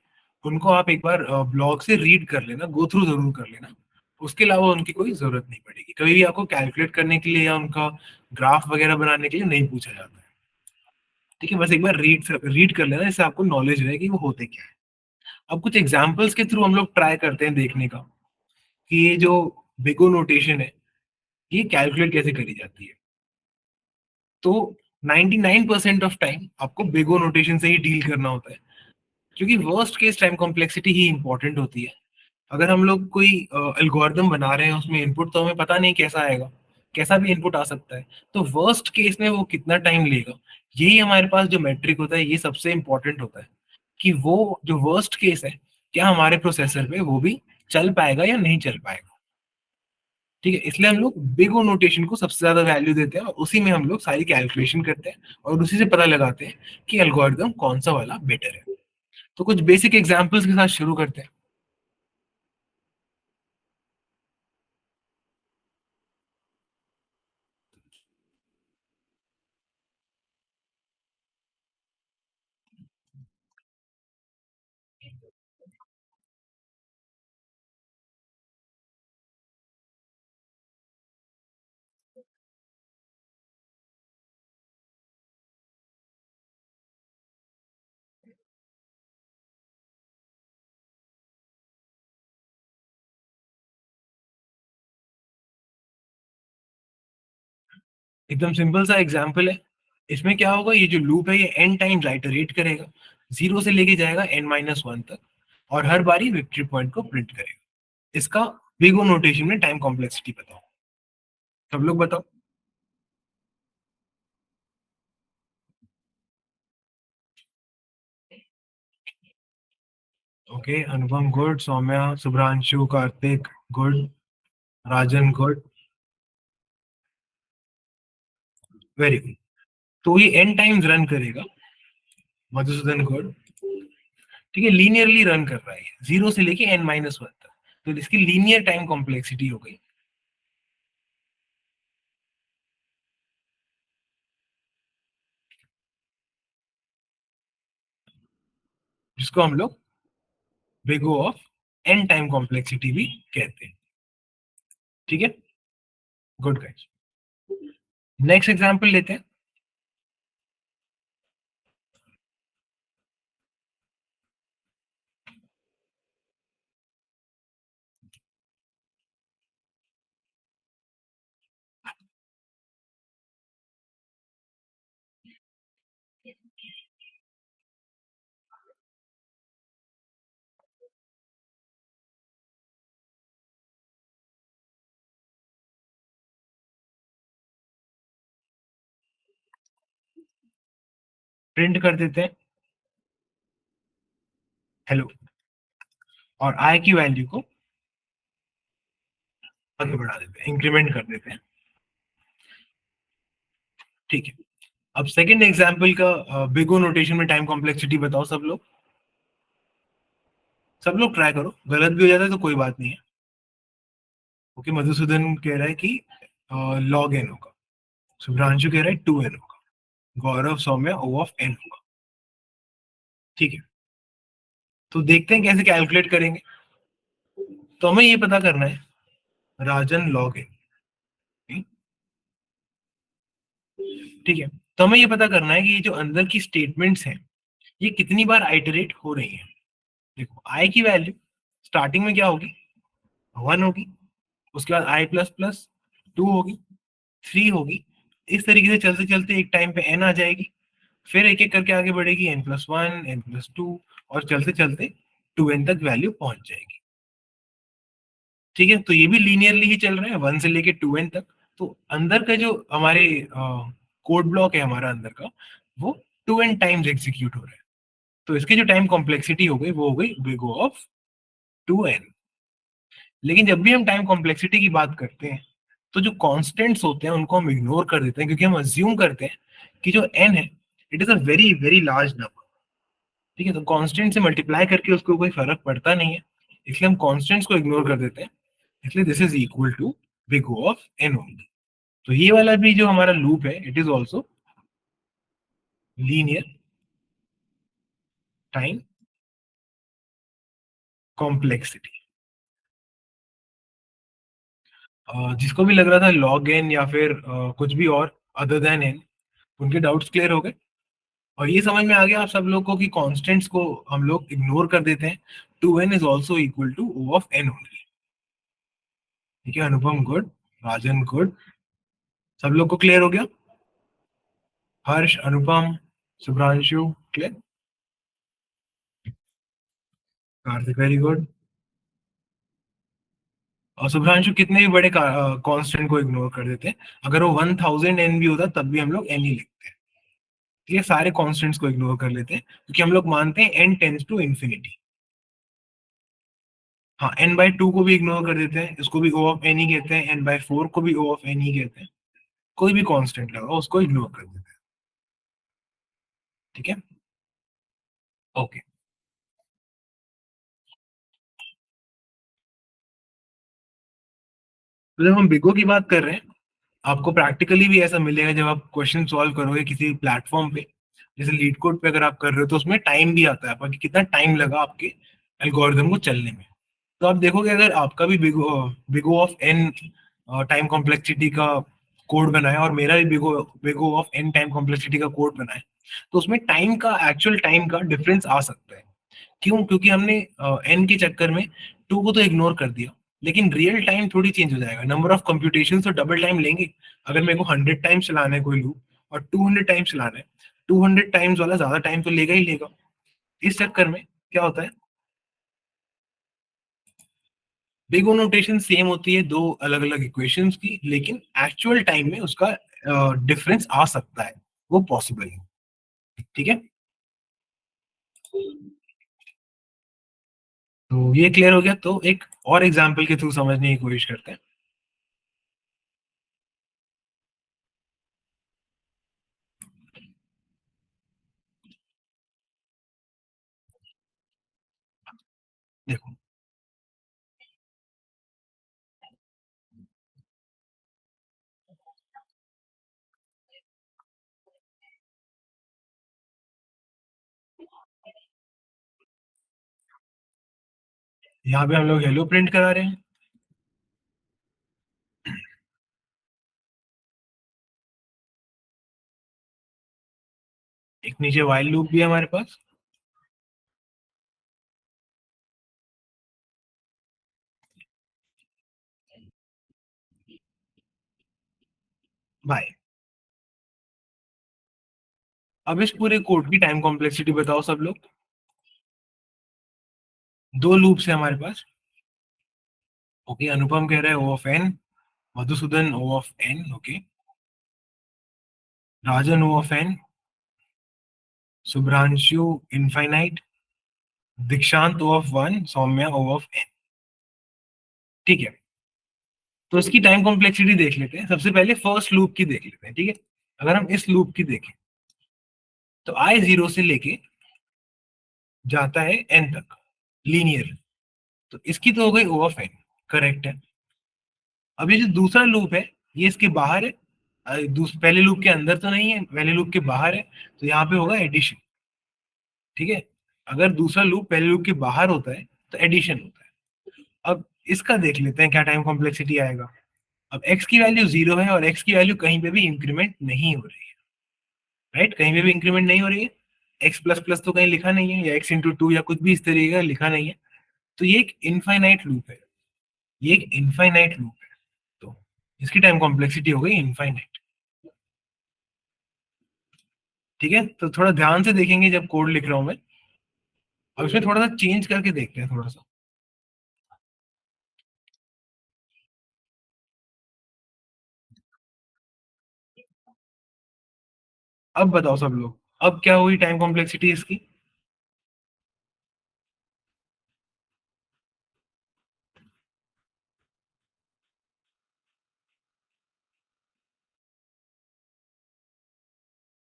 उनको आप एक बार ब्लॉग से रीड कर लेना, गो थ्रू जरूर कर लेना। उसके अलावा उनकी कोई जरूरत नहीं पड़ेगी, कभी भी आपको कैलकुलेट करने के लिए या उनका ग्राफ वगैरह बनाने के लिए नहीं पूछा जाता है। ठीक है, बस एक बार रीड कर लेना, इससे आपको नॉलेज रहे कि वो होते क्या है। अब कुछ एग्जाम्पल्स के थ्रू हम लोग ट्राई करते हैं देखने का कि ये जो बिगो नोटेशन है ये कैलकुलेट कैसे करी जाती है। तो 99% ऑफ टाइम आपको बिगो नोटेशन से ही डील करना होता है, क्योंकि वर्स्ट केस टाइम कॉम्प्लेक्सिटी ही इंपॉर्टेंट होती है। अगर हम लोग कोई एल्गोरिदम बना रहे हैं, उसमें इनपुट तो हमें पता नहीं कैसा आएगा, कैसा भी इनपुट आ सकता है। तो वर्स्ट केस में वो कितना टाइम लेगा, यही हमारे पास जो मेट्रिक होता है ये सबसे इंपॉर्टेंट होता है, कि वो जो वर्स्ट केस है क्या हमारे प्रोसेसर पे वो भी चल पाएगा या नहीं चल पाएगा। ठीक है, इसलिए हम लोग बिग ओ नोटेशन को सबसे ज्यादा वैल्यू देते हैं और उसी में हम लोग सारी कैलकुलेशन करते हैं और उसी से पता लगाते हैं कि एल्गोरिदम कौन सा वाला बेटर है। तो कुछ बेसिक एग्जांपल्स के साथ शुरू करते हैं। एकदम सिंपल सा एग्जाम्पल है। इसमें क्या होगा, ये जो लूप है ये एन टाइम्स आइटरेट करेगा, 0 से लेके जाएगा n-1 तक, और हर बारी विक्ट्री पॉइंट को प्रिंट करेगा। इसका बिग O नोटेशन में टाइम कॉम्प्लेक्सिटी बताओ, सब लोग बताओ। ओके, अनुपम गुड, सौम्या, शुभ्रांशु, कार्तिक गुड, राजन गुड, वेरी गुड। तो ये एन टाइम्स रन करेगा, मधुसूदन गुड, ठीक है, लीनियरली रन कर रहा है, 0 से लेके n-1 तक, तो इसकी लीनियर टाइम कॉम्प्लेक्सिटी हो गई, जिसको हम लोग big O of N time complexity भी कहते हैं। ठीक है, गुड गाइस। नेक्स्ट एग्जांपल लेते हैं। प्रिंट कर देते हैं हेलो, और आई की वैल्यू को आगे बढ़ा देते हैं, इंक्रीमेंट कर देते हैं। ठीक है, अब सेकंड एग्जांपल का बिग O नोटेशन में टाइम कॉम्प्लेक्सिटी बताओ सब लोग। सब लोग ट्राई करो, गलत भी हो जाता है तो कोई बात नहीं है। ओके, मधुसूदन कह रहा है कि लॉग एन होगा, शुभ्रांशु कह रहा है 2n होगा, गौरव, सौम्या O ऑफ n होगा। ठीक है, तो देखते हैं कैसे कैलकुलेट करेंगे। तो हमें ये पता करना है राजन लॉग एन, ठीक है, तो हमें ये पता करना है कि ये जो अंदर की स्टेटमेंट्स हैं ये कितनी बार आइटरेट हो रही हैं। देखो, आई की वैल्यू स्टार्टिंग में क्या होगी, 1 होगी, उसके बाद आई प्लस प्लस 2 होगी, 3 होगी, इस तरीके से चलते चलते एक टाइम पे एन आ जाएगी, फिर एक एक करके आगे बढ़ेगी, n+1, n+2, और चलते चलते 2n तक वैल्यू पहुंच जाएगी। ठीक है, तो ये भी लीनियरली ही चल रहा है 1 से लेके 2n तक। तो अंदर का जो हमारे कोड ब्लॉक है हमारा अंदर का, वो 2n टाइम्स एग्जीक्यूट हो रहा है। तो इसकी जो टाइम कॉम्प्लेक्सिटी हो गई वो हो गई बिग O ऑफ 2n। लेकिन जब भी हम टाइम कॉम्प्लेक्सिटी की बात करते हैं तो जो कांस्टेंट्स होते हैं उनको हम इग्नोर कर देते हैं, क्योंकि हम अज्यूम करते हैं कि जो n है it is a very very large number. ठीक है, तो कांस्टेंट से मल्टीप्लाई करके उसको कोई फर्क पड़ता नहीं है, इसलिए हम कांस्टेंट्स को इग्नोर कर देते हैं। इसलिए this is equal to big O of n only. तो ये वाला भी जो हमारा लूप है it is also linear time complexity. जिसको भी लग रहा था लॉग एन या फिर कुछ भी और अदर देन एन, उनके डाउट्स क्लियर हो गए, और ये समझ में आ गया आप सब लोग को कि कांस्टेंट्स को हम लोग इग्नोर कर देते हैं, 2n is also equal to O of n only. ठीक है, अनुपम गुड, राजन गुड, सब लोग को क्लियर हो गया, Harsh, Anupam, Shubhranshu clear, Kartik very good. और शुभ्रांशु कितने भी बड़े कांस्टेंट को इग्नोर कर देते हैं, अगर वो 1000n भी होता तब भी हम लोग n ही लिखते हैं। ये सारे कांस्टेंट्स को इग्नोर कर लेते हैं क्योंकि हम लोग मानते हैं n टेंड्स टू इंफिनिटी। हाँ, n/2 को भी इग्नोर कर देते हैं, इसको भी O ऑफ n ही कहते हैं, n/4 को भी O ऑफ n ही कहते हैं, कोई भी कांस्टेंट लगा उसको इग्नोर कर देते हैं। ठीक है, ओके। तो जब हम बिगो की बात कर रहे हैं, आपको प्रैक्टिकली भी ऐसा मिलेगा जब आप क्वेश्चन सॉल्व करोगे किसी प्लेटफॉर्म पे, जैसे लीड कोड पे अगर आप कर रहे हो तो उसमें टाइम भी आता है आपका कि कितना टाइम लगा आपके एल्गोरिदम को चलने में। तो आप देखोगे अगर आपका भी big O of N time complexity का कोड बना है और मेरा भी big O of N time complexity का कोड बना है, तो उसमें टाइम का, एक्चुअल टाइम का डिफरेंस आ सकता है। क्यों? क्योंकि हमने एन के चक्कर में 2 को तो इग्नोर कर दिया, लेकिन रियल टाइम थोड़ी चेंज हो जाएगा, नंबर ऑफ कंप्यूटेशन तो डबल टाइम लेंगे। अगर मेरे को 100 टाइम्स चलाना है कोई लूप और 200 टाइम्स चलाना है, 200 टाइम्स वाला ज्यादा टाइम तो लेगा ही लेगा। इस चक्कर में क्या होता है, बिग ओ नोटेशन सेम होती है दो अलग अलग इक्वेशंस की, लेकिन एक्चुअल टाइम में उसका डिफरेंस आ सकता है, वो पॉसिबल है। ठीक है, तो ये क्लियर हो गया। तो एक और एग्जांपल के थ्रू समझने की कोशिश करते हैं। देखो, यहाँ पे हम लोग हेलो प्रिंट करा रहे हैं, एक नीचे वाइल लूप भी है हमारे पास। बाय। अब इस पूरे कोड की टाइम कॉम्प्लेक्सिटी बताओ सब लोग। दो लूप्स है हमारे पास। ओके, अनुपम कह रहा है O of N, Madhusudan O of N, okay, Rajan O of N, Shubhranshu infinite, Dikshant O of one, Saumya O of N. ठीक है, तो इसकी टाइम कॉम्प्लेक्सिटी देख लेते हैं। सबसे पहले फर्स्ट लूप की देख लेते हैं, ठीक है। अगर हम इस लूप की देखें तो आई जीरो से लेके जाता है एन तक, लीनियर। तो इसकी तो हो गई ओ ऑफ एन, करेक्ट है। अब ये जो दूसरा लूप है, ये इसके बाहर है, पहले लूप के अंदर तो नहीं है, पहले लूप के बाहर है, तो यहाँ पे होगा एडिशन। ठीक है, अगर दूसरा लूप पहले लूप के बाहर होता है तो एडिशन होता है। अब इसका देख लेते हैं क्या टाइम कॉम्प्लेक्सिटी आएगा। अब x की वैल्यू 0 है और x की वैल्यू कहीं पे भी इंक्रीमेंट नहीं हो रही है, राइट, कहीं पे भी इंक्रीमेंट नहीं हो रही है। x प्लस प्लस तो कहीं लिखा नहीं है, या x इंटू टू या कुछ भी इस तरीके का लिखा नहीं है। तो ये एक इनफाइनाइट लूप है, ये एक इनफाइनाइट लूप है, तो इसकी टाइम कॉम्प्लेक्सिटी हो गई इनफाइनाइट। ठीक है, तो थोड़ा ध्यान से देखेंगे जब कोड लिख रहा हूं मैं। अब इसमें थोड़ा सा चेंज करके देखते हैं थोड़ा सा। अब बताओ सब लोग, अब क्या हुई टाइम कॉम्प्लेक्सिटी इसकी।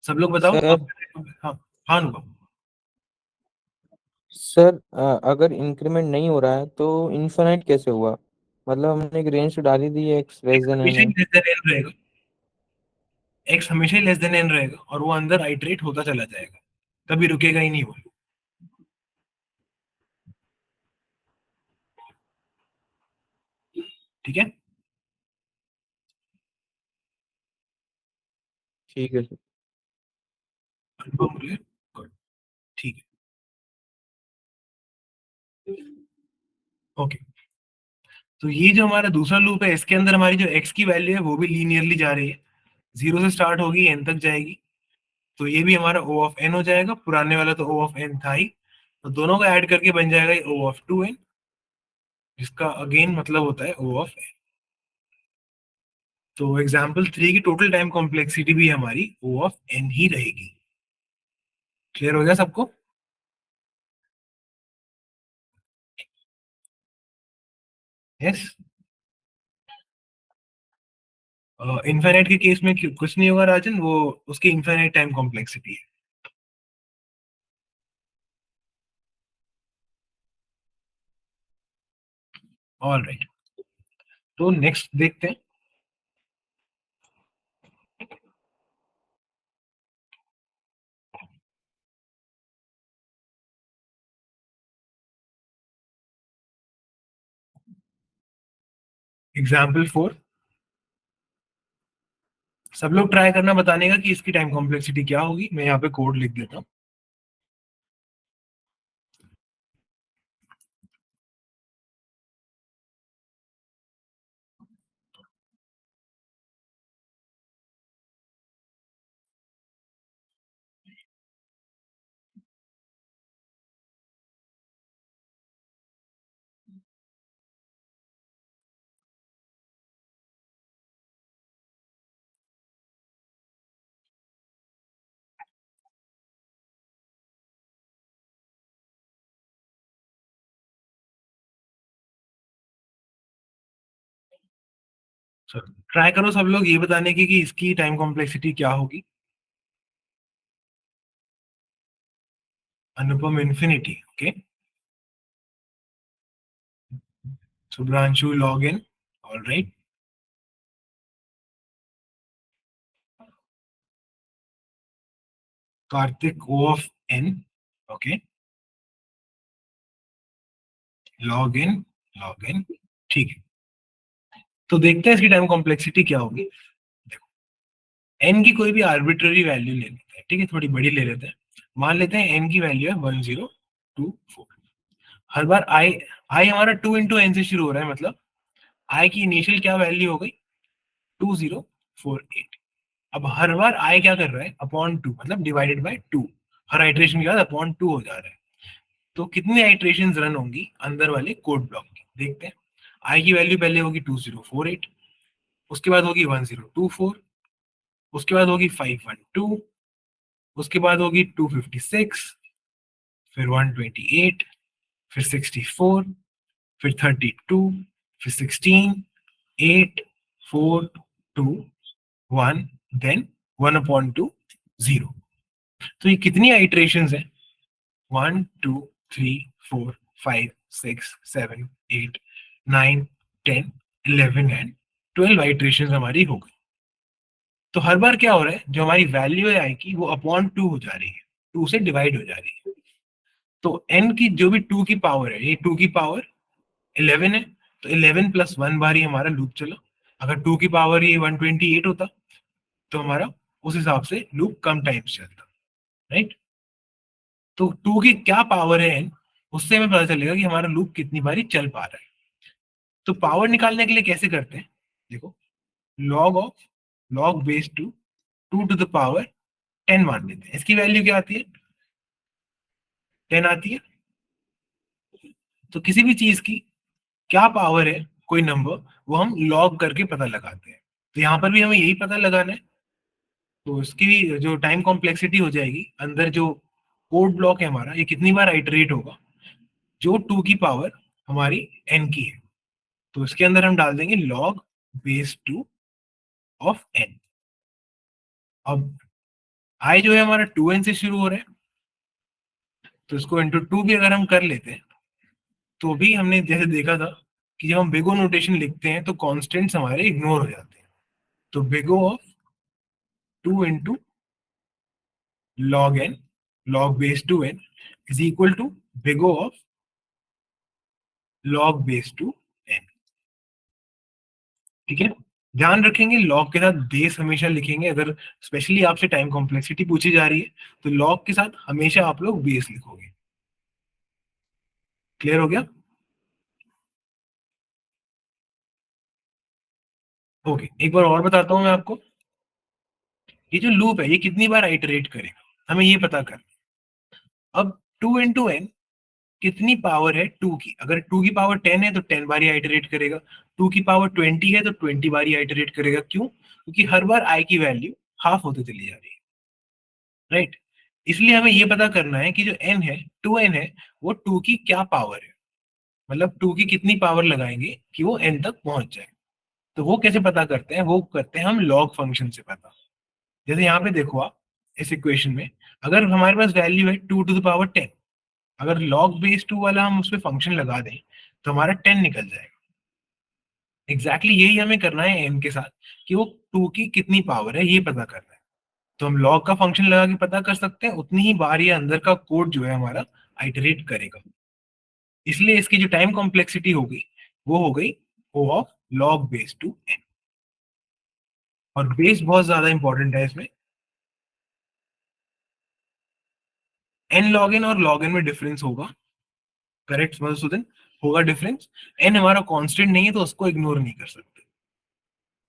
सब लोग बताओ सर अब। हाँ, हाँ अनुभव। सर अगर इंक्रीमेंट नहीं हो रहा है तो इन्फिनाइट कैसे हुआ? मतलब हमने एक रेंज तो डाली दी है X less X than N हमेशा ही है। लेस देन एन रहेगा, एक्स हमेशा ही लेस देन एन रहेगा, और वो अंदर आइटरेट होता चला जाएगा, कभी रुकेगा ही नहीं वो। ठीक है, ठीक है सर। अनुभव बोलिए। Good, ठीक है, ओके। तो ये जो हमारा दूसरा लूप है, इसके अंदर हमारी जो एक्स की वैल्यू है वो भी लीनियरली जा रही है, जीरो से स्टार्ट होगी एन तक जाएगी। तो ये भी हमारा ओ ऑफ एन हो जाएगा, पुराने वाला तो ओ ऑफ एन था ही, तो दोनों का ऐड करके बन जाएगा ओ ऑफ टू एन, जिसका अगेन मतलब होता है ओ ऑफ एन। तो एग्जाम्पल थ्री की टोटल टाइम कॉम्प्लेक्सिटी भी हमारी ओ ऑफ एन ही रहेगी। क्लियर हो गया सबको? यस। इनफाइनाइट के केस में कुछ नहीं होगा राजन, वो उसकी इनफाइनाइट टाइम कॉम्प्लेक्सिटी है। ऑल राइट, तो नेक्स्ट देखते हैं। एग्जाम्पल फोर, सब लोग ट्राई करना बताने का कि इसकी टाइम कॉम्प्लेक्सिटी क्या होगी। मैं यहाँ पे कोड लिख देता हूँ। ट्राई करो सब लोग ये बताने की कि इसकी टाइम कॉम्प्लेक्सिटी क्या होगी। Anupam infinity, okay. Subhranshu log in, all right. Karthik O of n, okay. Log in, log in, ठीक है। तो देखते हैं इसकी टाइम कॉम्प्लेक्सिटी क्या होगी। देखो n की कोई भी आर्बिट्ररी वैल्यू ले लेते हैं, ठीक है, थोड़ी बड़ी ले लेते हैं। मान लेते हैं n की वैल्यू है 1024। हर बार i हमारा 2 इंटू एन से शुरू हो रहा है, मतलब i की इनिशियल क्या वैल्यू हो गई 2048। अब हर बार i क्या कर रहा है अपॉन 2, मतलब डिवाइडेड बाय 2। हर आइट्रेशन के बाद अपॉन 2 हो जा रहा है। तो कितनी आइट्रेशंस रन होंगी अंदर वाले कोड ब्लॉक की, देखते हैं। i की वैल्यू पहले होगी 2048, उसके बाद होगी 1024, उसके बाद होगी 512, उसके बाद होगी 256, फिर 128, फिर 64, फिर 32, फिर 16, 8, 4, 2, 1, देन 1 अपॉन 2, 0। तो ये कितनी आइट्रेशंस हैं 1, 2, 3, 4, 5, 6, 7, 8, 9, 10, 11 एंड 12 आइट्रेशंस हमारी हो गई। तो हर बार क्या हो रहा है, जो हमारी वैल्यू है आई की वो अपॉन 2 हो जा रही है, 2 से डिवाइड हो जा रही है। तो n की जो भी 2 की पावर है, ये 2 की पावर 11 है, तो 11 प्लस 1 बार ही हमारा लूप चला। अगर 2 की पावर ये 128 होता तो हमारा उस हिसाब से लूप कम टाइम्स चलता, राइट। तो 2 की क्या पावर है n, उससे हमें पता चलेगा कि हमारा लूप कितनी बारी चल पा रहा है। तो पावर निकालने के लिए कैसे करते हैं, देखो log of log base 2, 2 to the power 10 मान लेते हैं। इसकी वैल्यू क्या आती है 10 आती है। तो किसी भी चीज की क्या पावर है कोई नंबर, वो हम लॉग करके पता लगाते हैं। तो यहाँ पर भी हमें यही पता लगाना है। तो इसकी भी जो टाइम कॉम्प्लेक्सिटी हो जाएगी, अंदर जो कोड ब्लॉक है हमारा, ये कितनी बार आइटरेट होगा, जो 2 की पावर हमारी n की है। तो इसके अंदर हम डाल देंगे लॉग बेस 2 ऑफ n। अब i जो है हमारा 2n से शुरू हो रहा है, तो इसको इंटू 2 भी अगर हम कर लेते हैं तो भी हमने जैसे देखा था कि जब हम बिगो नोटेशन लिखते हैं तो कॉन्स्टेंट्स हमारे इग्नोर हो जाते हैं। तो big O of 2 into log n, log base 2n is equal to big O of log base 2n। ठीक है, ध्यान रखेंगे लॉग के साथ बेस हमेशा लिखेंगे। अगर स्पेशली आपसे टाइम कॉम्प्लेक्सिटी पूछी जा रही है तो लॉग के साथ हमेशा आप लोग बेस लिखोगे। क्लियर हो गया? ओके, एक बार और बताता हूं मैं आपको। ये जो लूप है ये कितनी बार आइटरेट करेगा, हमें ये पता कर। अब 2 इंटू एन कितनी पावर है 2 की, अगर 2 की पावर 10 है तो 10 बार ही आइटरेट करेगा। 2 की पावर 20 है तो 20 बार ही आइटरेट करेगा। क्यों? क्योंकि हर बार आई की वैल्यू हाफ होते चली जा रही है, राइट। इसलिए हमें ये पता करना है कि जो n है 2n है, वो 2 की क्या पावर है, मतलब 2 की कितनी पावर लगाएंगे कि वो n तक पहुंच जाए। तो वो कैसे पता करते हैं, वो करते हैं हम लॉग फंक्शन से पता। जैसे यहाँ पे देखो आप इस इक्वेशन में, अगर हमारे पास वैल्यू है 2 टू द पावर 10, अगर लॉग बेस 2 वाला हम उस पर फंक्शन लगा दें तो हमारा 10 निकल जाएगा। एग्जैक्टली यही हमें करना है n के साथ, कि वो 2 की कितनी पावर है ये पता करना है। तो हम लॉग का फंक्शन लगा के पता कर सकते हैं, उतनी ही बार ये अंदर का कोड जो है हमारा आइटरेट करेगा। इसलिए इसकी जो टाइम कॉम्प्लेक्सिटी होगी वो हो गई O of log base 2n। और बेस बहुत ज्यादा इंपॉर्टेंट है इसमें। n log n और log n में डिफरेंस होगा, करेक्ट मधुसूदन? होगा डिफरेंस। n हमारा कांस्टेंट नहीं है तो उसको इग्नोर नहीं कर सकते।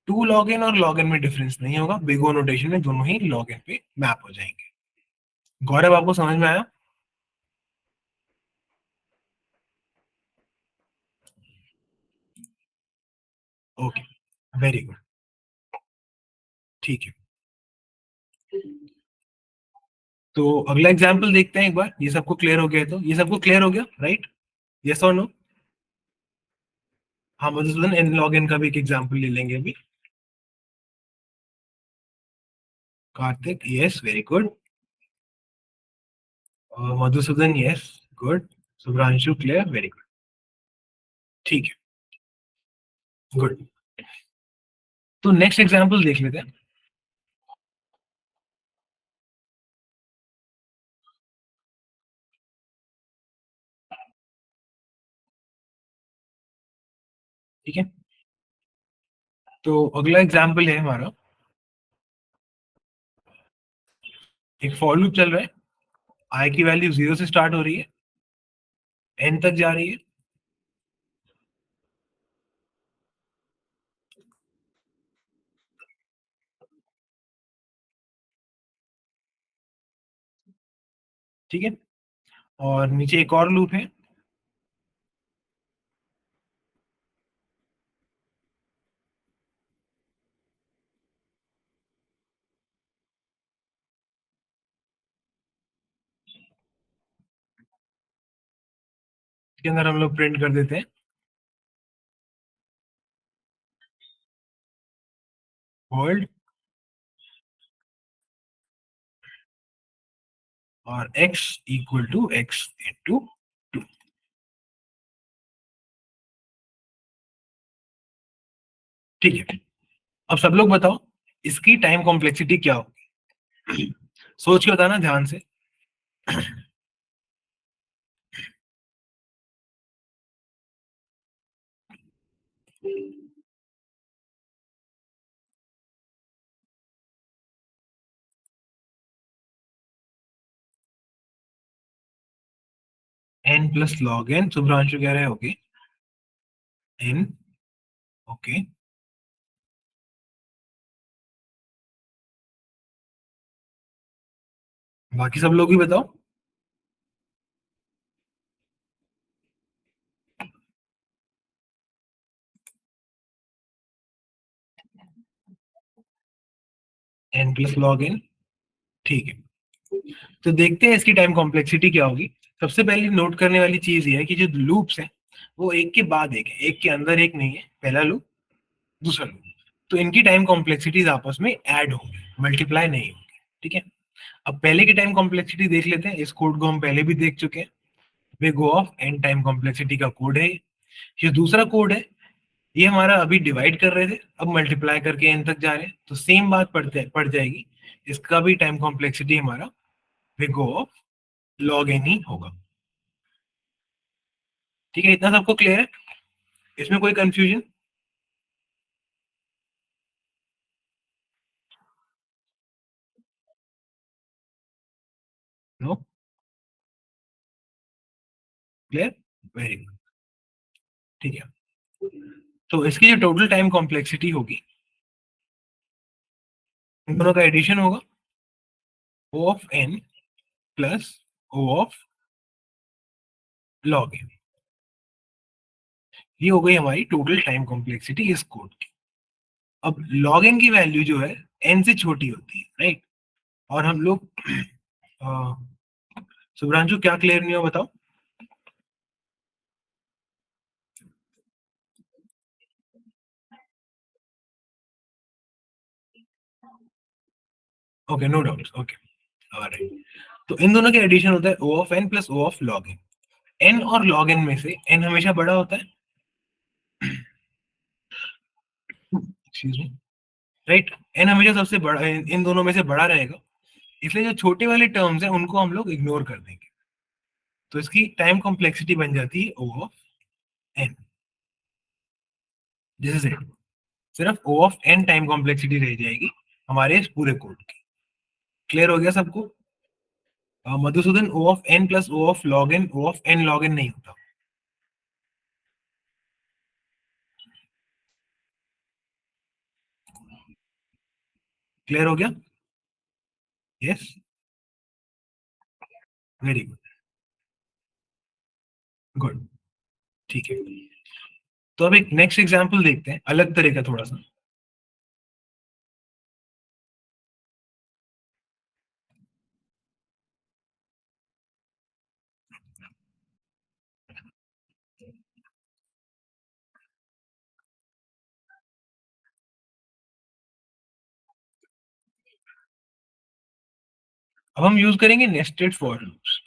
2 log n और log n में डिफरेंस नहीं होगा, बिग O नोटेशन में दोनों ही log n पे मैप हो जाएंगे। गौरव आपको समझ में आया? ओके, वेरी गुड, ठीक है। तो अगला एग्जाम्पल देखते हैं एक बार, ये सबको क्लियर हो गया? तो ये सबको क्लियर हो गया, राइट? यस और नो? हाँ मधुसूदन, n log n का भी एक एग्जाम्पल ले लेंगे अभी। Kartik, yes, very good. Madhusudan, yes, good. Shubhranshu, clear, very good. ठीक है, गुड. तो नेक्स्ट एग्जांपल देख लेते हैं. ठीक है, तो अगला एग्जांपल है हमारा, एक फॉर लूप चल रहा है. आई की वैल्यू 0 से स्टार्ट हो रही है, एन तक जा रही है. ठीक है, और नीचे एक और लूप है. इसके अंदर हम लोग प्रिंट कर देते हैं वर्ल्ड और x equal to x into 2. ठीक है, अब सब लोग बताओ इसकी टाइम कॉम्प्लेक्सिटी क्या होगी. सोच के बताना ध्यान से. n plus log n, Shubhranshu कह रहे होगी n. ओके, बाकी सब लोग भी बताओ. n plus log n. ठीक है, तो देखते हैं इसकी टाइम कॉम्प्लेक्सिटी क्या होगी. सबसे पहले नोट करने वाली चीज ये है कि जो लूप्स हैं वो एक के बाद एक है, एक के अंदर एक नहीं है. पहला लूप, दूसरा लूप, तो इनकी टाइम कॉम्प्लेक्सिटीज आपस में ऐड होंगी, मल्टीप्लाई नहीं होंगी. ठीक है, अब पहले की टाइम कॉम्प्लेक्सिटी देख लेते हैं. इस कोड को हम पहले भी देख चुके हैं. वे O of N time complexity का कोड है ये दूसरा कोड है. ये हमारा अभी डिवाइड कर रहे थे, अब मल्टीप्लाई करके एन तक जा रहे हैं, तो सेम बात पड़ जाएगी. इसका भी टाइम कॉम्प्लेक्सिटी हमारा वे गो ऑफ लॉग एन ही होगा. ठीक है, इतना सबको क्लियर है? इसमें कोई confusion? No, clear, very good. ठीक है, तो इसकी जो टोटल टाइम कॉम्प्लेक्सिटी होगी, इन दोनों का एडिशन होगा, O of N plus O of log N. ये हो गई हमारी टोटल टाइम कॉम्प्लेक्सिटी इस कोड की. अब log n की वैल्यू जो है n से छोटी होती है, राइट. और हम लोग शुभ्रांशु क्या क्लियर नहीं हो बताओ. Okay, no doubt, okay, alright. तो इन दोनों के एडिशन होता है o of n plus o ऑफ log n. n और log n में से n हमेशा बड़ा होता है, एक्सक्यूज मी, राइट. n हमेशा सबसे बड़ा, इन दोनों में से बड़ा रहेगा, इसलिए जो छोटे वाले टर्म्स हैं उनको हम लोग इग्नोर कर देंगे. तो इसकी टाइम कॉम्प्लेक्सिटी बन जाती है o of n. This is it. सिर्फ o of n time complexity रह जाएगी हमारे इस पूरे कोड की. क्लियर हो गया सबको? Madhusudan, o of n plus o ऑफ log n, o of n log n नहीं होता. क्लियर हो गया? Yes, very good, good. ठीक है, तो अब एक नेक्स्ट एग्जांपल देखते हैं, अलग तरह का थोड़ा सा. अब हम यूज करेंगे नेस्टेड फॉर लूप्स।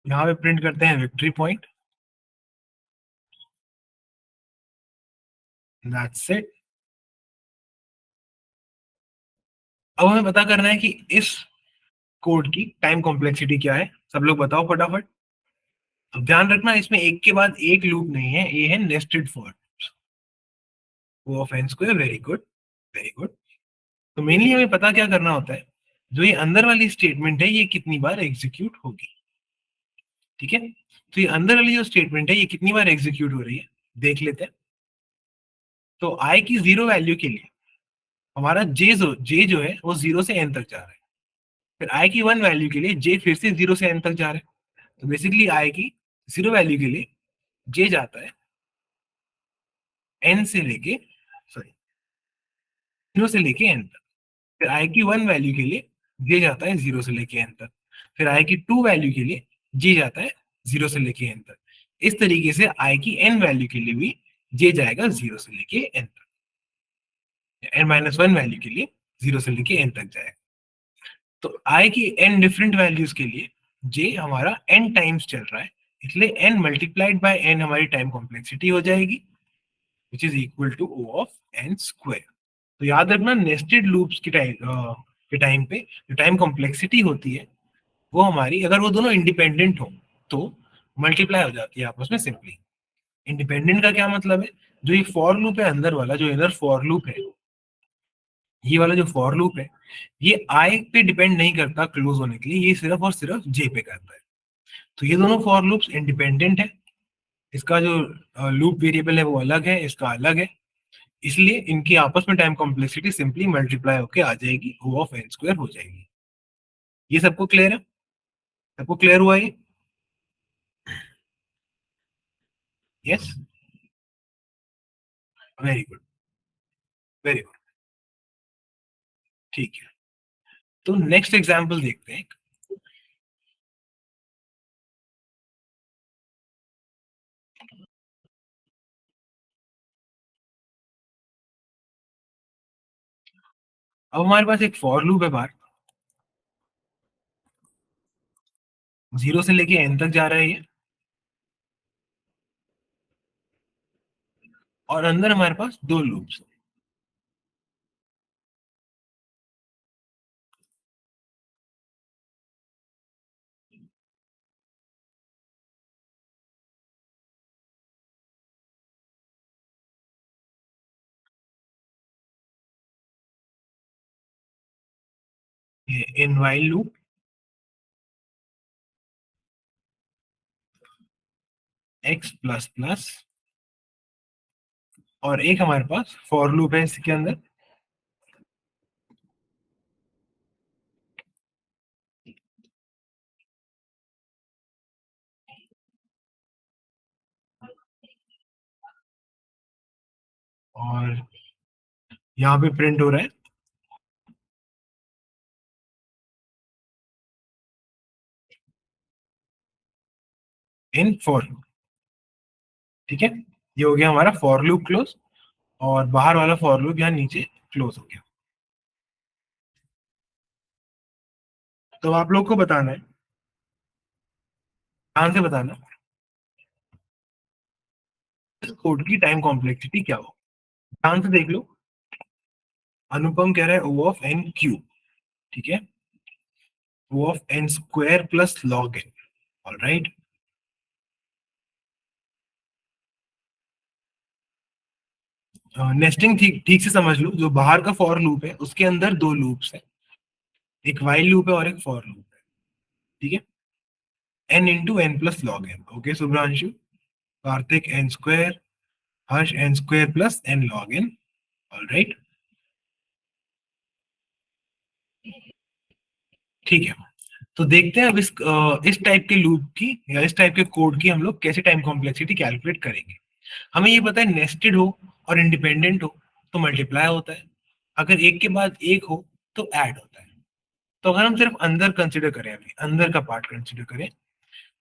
यहाँ पे प्रिंट करते हैं विक्ट्री पॉइंट, दैट्स इट। अब हमें पता करना है कि इस कोड की टाइम कॉम्प्लेक्सिटी क्या है। सब लोग बताओ फटाफट। अब ध्यान रखना, इसमें एक के बाद एक लूप नहीं है, ये है nested for. O of N square, very good, very good. तो मेनली हमें पता क्या करना होता है, जो ये अंदर वाली स्टेटमेंट है ये कितनी बार एग्जीक्यूट होगी। ठीक है, तो ये अंदर वाली जो स्टेटमेंट है ये कितनी बार एग्जीक्यूट हो रही है देख लेते हैं। तो आई की 0 वैल्यू के लिए हमारा जे जो है वो 0 से एन तक जा रहा है। फिर आई की 1 वैल्यू के लिए जे फिर से 0 से एन तक जा रहा है। तो बेसिकली आई की 0 वैल्यू के लिए जे जाता है एन से लेके, सॉरी, 0 से लेके एन तक। फिर आई की 1 वैल्यू के लिए जे जाता है 0 से लेके एन तक। फिर आई की 2 वैल्यू के लिए जे जाता है 0 से लेके एन तक। इस तरीके से आई की एन वैल्यू के लिए भी जे जाएगा 0 से लेके एन तक, एन माइनस 1 वैल्यू के लिए 0 से लेके एन तक जाएगा। तो आई की एन डिफरेंट वैल्यूज के लिए जे हमारा एन टाइम्स चल रहा है, इसलिए एन मल्टीप्लाइड बाय एन हमारी टाइम कॉम्प्लेक्सिटी हो जाएगी, which is equal to O of N square. तो याद रखना, नेस्टेड लूप्स के टाइम पे जो टाइम कॉम्प्लेक्सिटी होती है वो हमारी, अगर वो दोनों इंडिपेंडेंट हो तो मल्टीप्लाई हो जाती है आपस में सिंपली। इंडिपेंडेंट का क्या मतलब है, जो ये फॉर लूप है अंदर वाला, जो इनर फॉर लूप है, ये वाला जो फॉर लूप है ये आई पे डिपेंड नहीं करता क्लोज होने के लिए, ये सिर्फ और सिर्फ जे पे करता है। तो ये दोनों फॉर लूप्स इंडिपेंडेंट है, इसका जो लूप वेरिएबल है वो अलग है, इसका अलग है, इसलिए इनकी आपस में टाइम कॉम्प्लेक्सिटी सिंपली मल्टीप्लाई होके आ जाएगी, ओ ऑफ एन स्क्वायर हो जाएगी। ये सबको क्लियर है? सबको क्लियर हुआ ये? Yes, very good, very good, ठीक है। तो नेक्स्ट एग्जांपल देखते हैं। अब हमारे पास एक फॉर लूप है बाहर, 0 से लेके एन तक जा रहा है ये, और अंदर हमारे पास दो लूप्स, ये in while loop, x plus plus, और एक हमारे पास फॉर लूप है इसके अंदर, और यहाँ पे प्रिंट हो रहा है इन फॉर लूप। ठीक है, ये हो गया हमारा फॉर लूप क्लोज, और बाहर वाला फॉर लूप यहाँ नीचे क्लोज हो गया। तो आप लोग को बताना है, ध्यान से बताना, इस कोड की टाइम कॉम्प्लेक्सिटी क्या हो। ध्यान से देख लो, अनुपम कह रहा है ओ ऑफ एन क्यूब, ठीक है, O of N square plus log N, alright. Nesting ठीक ठीक से समझ लो, जो बाहर का फॉर लूप है उसके अंदर दो लूप्स है, एक वाइल लूप है और एक फॉर लूप है, ठीक है, N into N plus log N. Okay Shubhranshu, Kartik N square, Harsh N square plus N log N, alright, ठीक है। तो देखते हैं अब इस टाइप के लूप की या इस टाइप के कोड की हम लोग कैसे टाइम कॉम्प्लेक्सिटी कैलकुलेट करेंगे। हमें ये पता है नेस्टेड हो और इंडिपेंडेंट हो तो मल्टीप्लाई होता है, अगर एक के बाद एक हो तो ऐड होता है। तो अगर हम सिर्फ अंदर कंसिडर करें, अभी अंदर का पार्ट कंसिडर करें,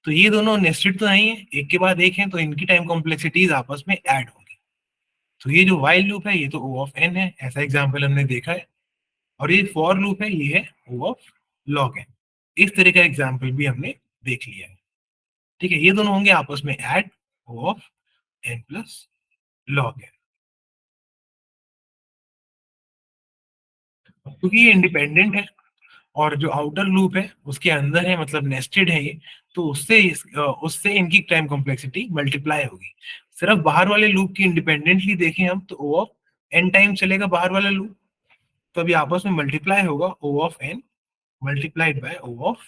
तो ये दोनों नेस्टेड तो नहीं है, एक के बाद एक है, तो इनकी टाइम कॉम्प्लेक्सिटीज आपस में ऐड होगी। तो ये जो वाइल लूप है ये तो O ऑफ n है, ऐसा एग्जाम्पल हमने देखा है। और ये फॉर लूप है, ये है O ऑफ log n। इस तरह का एग्जाम्पल भी हमने देख लिया है। ठीक है, ये दोनों होंगे आपस में add, O of n plus log n। क्योंकि ये इंडिपेंडेंट है और जो आउटर लूप है उसके अंदर है, मतलब नेस्टेड है ये, तो उससे इनकी टाइम कॉम्प्लेक्सिटी मल्टीप्लाई होगी। सिर्फ बाहर वाले लूप की इंडिपेंडेंटली देखें हम तो O ऑफ n टाइम चलेगा बाहर वाला लूप, तो अभी आपस में मल्टीप्लाई होगा O of n multiplied by O of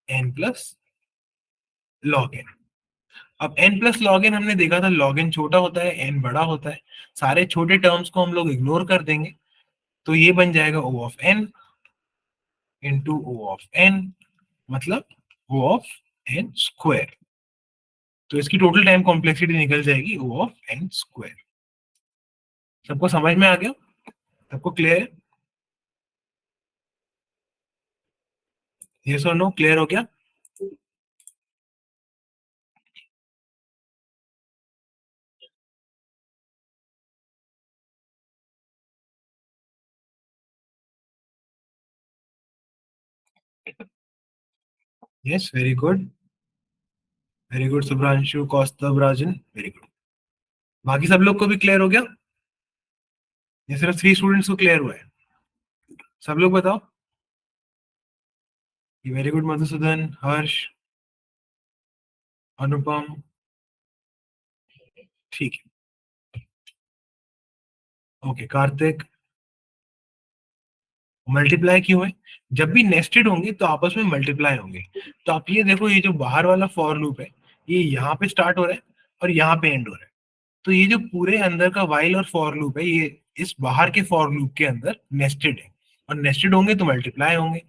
n plus log n। अब n प्लस log n हमने देखा था log n छोटा होता है, n बड़ा होता है, सारे छोटे टर्म्स को हम लोग इग्नोर कर देंगे, तो ये बन जाएगा O of n into O of n, मतलब O ऑफ n स्क्वायर। तो इसकी टोटल टाइम कॉम्प्लेक्सिटी निकल जाएगी O ऑफ n स्क्वायर। सबको समझ में आ गया? सबको क्लियर है? यस और नो, क्लियर हो गया? Yes, very good Shubhranshu, Kaustubh, Rajan, very good. बाकी सब लोग को भी क्लियर हो गया? ये सिर्फ 3 स्टूडेंट्स को क्लियर हुआ है? सब लोग बताओ। वेरी गुड मधुसूदन, हर्ष, अनुपम, ठीक है। ओके कार्तिक, मल्टीप्लाई क्यों है? जब भी नेस्टेड होंगे तो आपस में मल्टीप्लाई होंगे। तो आप ये देखो, ये जो बाहर वाला फॉर लूप है ये यहाँ पे स्टार्ट हो रहा है और यहाँ पे एंड हो रहा है। तो ये जो पूरे अंदर का वाइल और फॉर लूप है ये इस बाहर के फॉर लूप के अंदर नेस्टेड है, और नेस्टेड होंगे तो मल्टीप्लाई होंगे।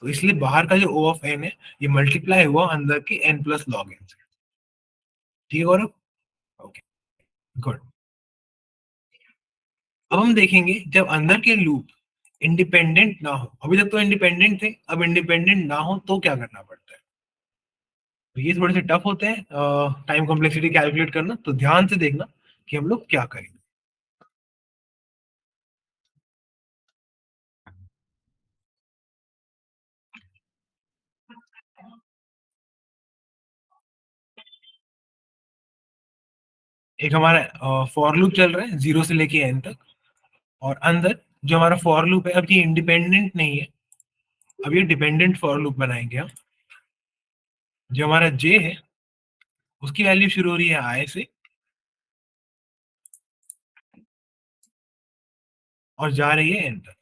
तो इसलिए बाहर का जो O ऑफ n है ये मल्टीप्लाई हुआ अंदर के n प्लस लॉग n से। ठीक है गौरव? Okay good. अब हम देखेंगे जब अंदर के लूप इंडिपेंडेंट ना हो, अभी तक तो इंडिपेंडेंट थे, अब इंडिपेंडेंट ना हो तो क्या करना पड़ता है। तो ये थोड़े से टफ होते हैं टाइम कॉम्प्लेक्सिटी कैलकुलेट करना, तो ध्यान से देखना कि हम लोग क्या करेंगे। एक हमारा फॉर लूप चल रहा है 0 से लेके n तक, और अंदर जो हमारा फॉर लूप है अब ये इंडिपेंडेंट नहीं है, अब ये डिपेंडेंट फॉर लूप बनाएंगे हम। जो हमारा j है उसकी वैल्यू शुरू हो रही है i से और जा रही है n तक।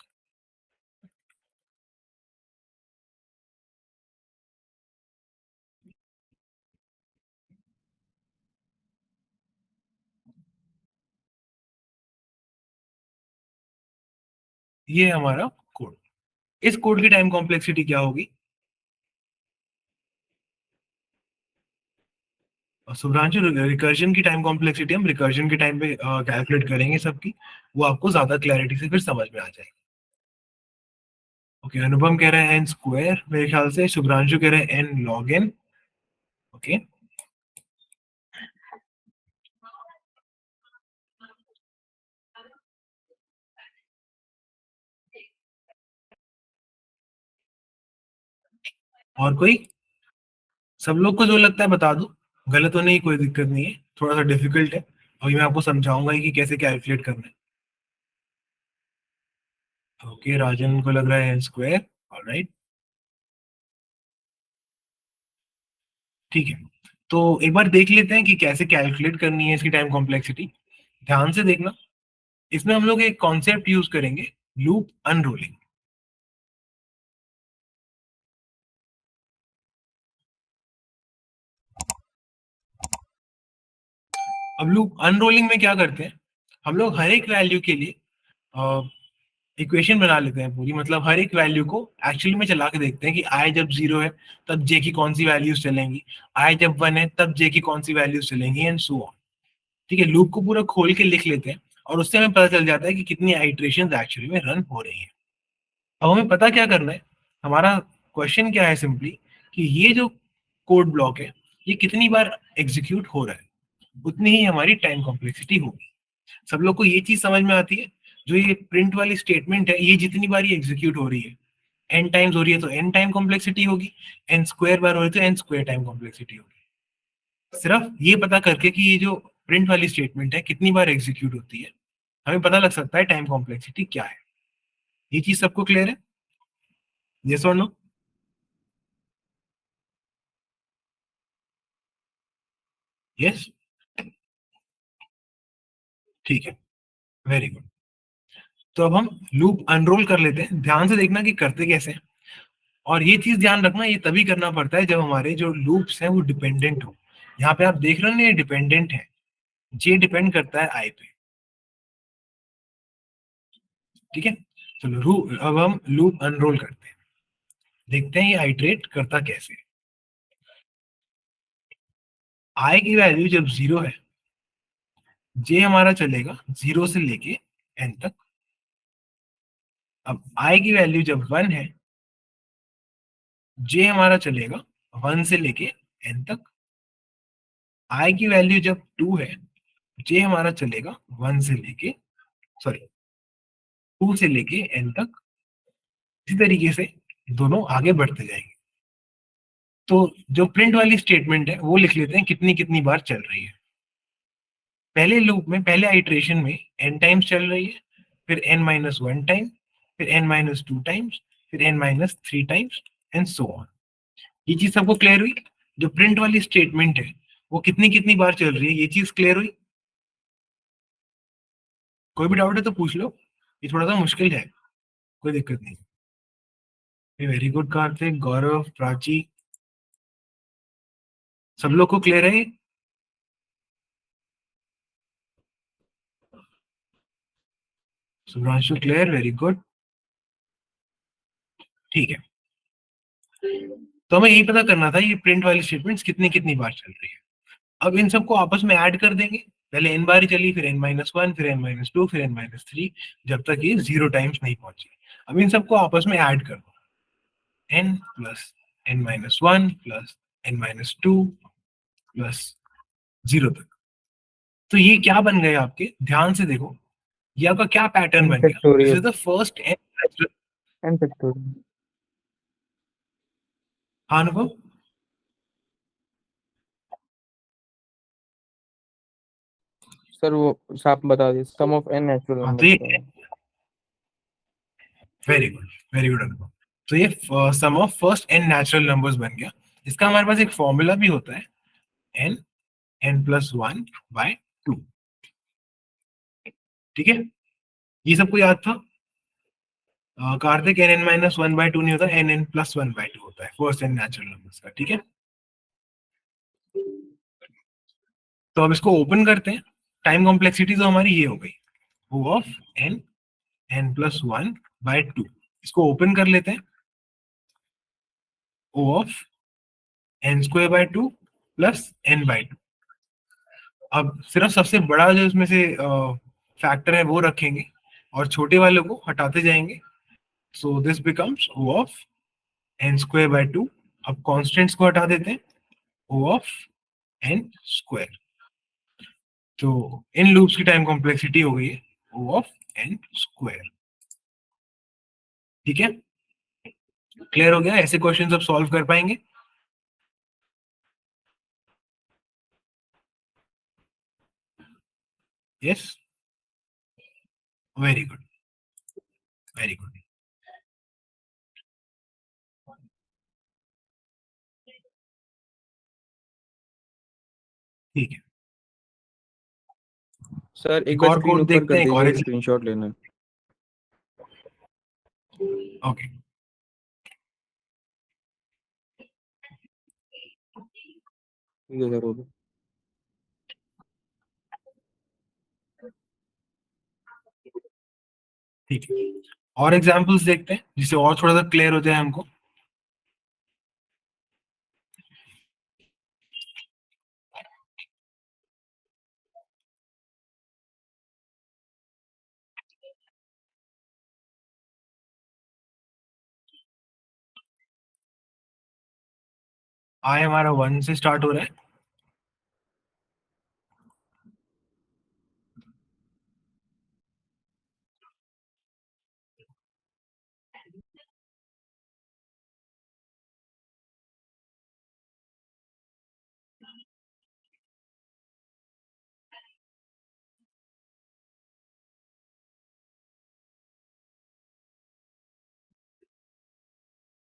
ये हमारा कोड। इस कोड की टाइम कॉम्प्लेक्सिटी क्या होगी? और शुभ्रांशु, रिकर्जन की टाइम कॉम्प्लेक्सिटी हम रिकर्जन के टाइम पे कैलकुलेट करेंगे सबकी, वो आपको ज्यादा क्लैरिटी से फिर समझ में आ जाएगी। ओके, अनुपम कह रहे हैं n स्क्वायर, मेरे ख्याल से शुभ्रांशु कह रहे हैं n log n। ओके, और कोई? सब लोग को जो लगता है बता दो, गलत होने की कोई दिक्कत नहीं है, थोड़ा सा डिफिकल्ट है, अभी मैं आपको समझाऊंगा कि कैसे कैलकुलेट करना है। ओके, राजन को लग रहा है n स्क्वायर, ऑलराइट, ठीक है। तो एक बार देख लेते हैं कि कैसे कैलकुलेट करनी है इसकी टाइम कॉम्प्लेक्सिटी। ध्यान से देखना, इसमें हम लोग एक कॉन्सेप्ट यूज करेंगे, लूप अनरोलिंग। अब लूप अनरोलिंग में क्या करते हैं, हम लोग हर एक वैल्यू के लिए इक्वेशन बना लेते हैं पूरी, मतलब हर एक वैल्यू को एक्चुअली में चला के देखते हैं कि आई जब 0 है तब जे की कौन सी वैल्यूज चलेंगी, आई जब 1 है तब जे की कौन सी वैल्यूज चलेंगी, एंड सो ऑन। ठीक है, लूप को पूरा खोल के लिख लेते हैं और उससे हमें पता चल जाता है कि कितनी आइट्रेशन एक्चुअली में रन हो रही है। अब हमें पता क्या करना है, हमारा क्वेश्चन क्या है सिंपली कि ये जो कोड ब्लॉक है ये कितनी बार एग्जीक्यूट हो रहा है, उतनी ही हमारी टाइम कॉम्प्लेक्सिटी होगी। सब लोग को ये चीज समझ में आती है, जो ये प्रिंट वाली स्टेटमेंट है ये जितनी बार ये एग्जीक्यूट हो रही है, एन टाइम्स हो रही है तो एन टाइम कॉम्प्लेक्सिटी होगी, एन स्क्वायर बार हो रही है तो एन स्क्वायर टाइम कॉम्प्लेक्सिटी होगी। सिर्फ ये पता करके कि ये जो प्रिंट वाली स्टेटमेंट है कितनी बार एग्जीक्यूट होती है, हमें पता लग सकता है टाइम कॉम्प्लेक्सिटी क्या है। ये चीज सबको क्लियर है? यस और नो? यस, ठीक है, वेरी गुड। तो अब हम लूप अनरोल कर लेते हैं, ध्यान से देखना कि करते कैसे हैं। और ये चीज ध्यान रखना, ये तभी करना पड़ता है जब हमारे जो लूप्स हैं वो डिपेंडेंट हो। यहाँ पे आप देख रहे हो ना ये डिपेंडेंट है, जे डिपेंड करता है आई पे। ठीक है, चलो अब हम लूप अनरोल करते हैं, देखते हैं ये आइट्रेट करता कैसे। आई की वैल्यू जब 0 है, जे हमारा चलेगा 0 से लेके एन तक। अब आई की वैल्यू जब 1 है, जे हमारा चलेगा 1 से लेके एन तक। आई की वैल्यू जब 2 है, जे हमारा चलेगा 1 से लेके, सॉरी 2 से लेके एन तक। इसी तरीके से दोनों आगे बढ़ते जाएंगे। तो जो प्रिंट वाली स्टेटमेंट है वो लिख लेते हैं कितनी कितनी बार चल रही है। पहले लूप में, पहले आइट्रेशन में n टाइम्स चल रही है, फिर n-1 टाइम, फिर n-2 टाइम्स, फिर n-3 times and so on. ये चीज सबको क्लियर हुई? जो प्रिंट वाली स्टेटमेंट है वो कितनी कितनी बार चल रही है, ये चीज क्लियर हुई? कोई भी डाउट है तो पूछ लो, ये थोड़ा सा मुश्किल है, कोई दिक्कत नहीं। वेरी गुड कार्तिक, गौरव, प्राची, सब लोग को क्लियर है? सुब्रांशु क्लियर, वेरी गुड, ठीक है। तो हमें यही पता करना था ये प्रिंट वाली स्टेटमेंट्स कितनी कितनी बार चल रही है। अब इन सबको आपस में ऐड कर देंगे, पहले n बार ही चली, फिर n-1, फिर n-2, फिर n-3, जब तक ये 0 टाइम्स नहीं पहुंची। अब इन सबको आपस में ऐड कर दो, n plus n-1 plus n-2 plus 0 तक। तो ये क्या बन गए आपके, ध्यान से देखो, ये आपका क्या पैटर्न n बन गया। This is factorial, the first n natural. n factorial. हाँ अनुभव? सर वो आप बता दीजिए, सम ऑफ n नेचुरल हाँ तो नंबर्स ये, का है। Very good, very good Anubhav. तो ये sum of first n natural numbers बन गया। इसका हमारे पास एक फॉर्मूला भी होता है, n n+1 बाय 2। ठीक है, ये सबको याद था? कार्तिक, n n-1/2 नहीं होता, n n+1/2 होता है फर्स्ट एन नेचुरल नंबर्स का। ठीक है, तो अब इसको ओपन करते हैं। टाइम कॉम्प्लेक्सिटी तो हमारी ये हो गई, ओ ऑफ n n+1/2। इसको ओपन कर लेते हैं, ओ ऑफ n² 2 प्लस n/2। अब सिर्फ सबसे बड़ा जो इसमें से फैक्टर है वो रखेंगे और छोटे वाले को हटाते जाएंगे। So this becomes O of n²/2। अब कॉन्स्टेंट्स को हटा देते हैं, ओ ऑफ n²। तो इन लूप्स की टाइम कॉम्प्लेक्सिटी हो गई है ओ ऑफ n²। ठीक है, क्लियर हो गया? ऐसे क्वेश्चन अब सॉल्व कर पाएंगे? Yes, very good, very good, ठीक है। सर एक एक बार और स्क्रीन कोड ऊपर देखते कर हैं, एक और दीजिए, स्क्रीनशॉट लेना है। ओके, ठीक है सर, हो गया। ठीक है। और एग्जांपल्स देखते हैं जिससे और थोड़ा सा क्लियर हो जाए हमको। आई हमारा 1 से स्टार्ट हो रहा है,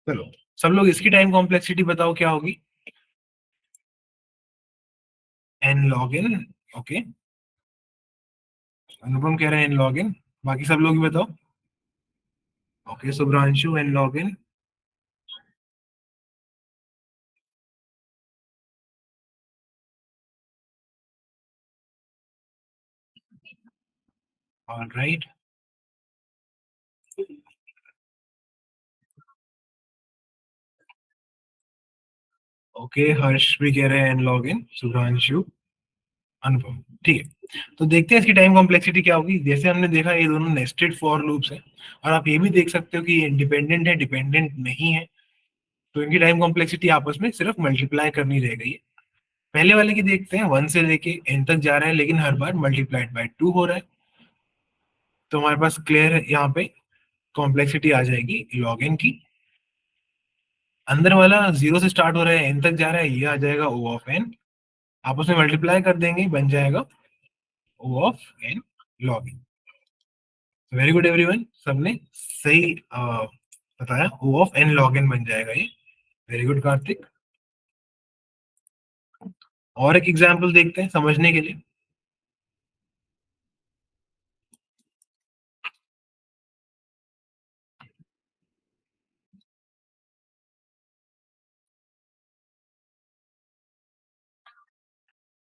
चलो सब लोग इसकी टाइम कॉम्प्लेक्सिटी बताओ क्या होगी। n log n, ओके, अनुपम कह रहे हैं n log n, बाकी सब लोग भी बताओ। Okay, Shubhranshu n log n, alright, okay, Harsh भी कह रहे हैं n log n, शुभ्रांशु, अनुपम, ठीक है। तो देखते हैं इसकी टाइम कॉम्प्लेक्सिटी क्या होगी। जैसे हमने देखा ये दोनों नेस्टेड फॉर लूप्स हैं, और आप ये भी देख सकते हो कि ये इंडिपेंडेंट है, डिपेंडेंट नहीं है, तो इनकी टाइम कॉम्प्लेक्सिटी आपस में सिर्फ मल्टीप्लाई करनी रह गई है। पहले वाले की देखते हैं, 1 से लेके n तक जा रहा है, लेकिन हर बार मल्टीप्लाइड बाय 2 हो रहा है, तो हमारे पास क्लियर है, यहाँ पे कॉम्प्लेक्सिटी आ जाएगी log n की। अंदर वाला 0 से स्टार्ट हो रहा है, n तक जा रहा है, ये आ जाएगा O ऑफ n, आपस में मल्टीप्लाई कर देंगे, बन जाएगा O of n log n। Very good everyone, सबने सही बताया, O of n log n बन जाएगा ये। Very good Kartik. और एक एग्जांपल देखते हैं समझने के लिए।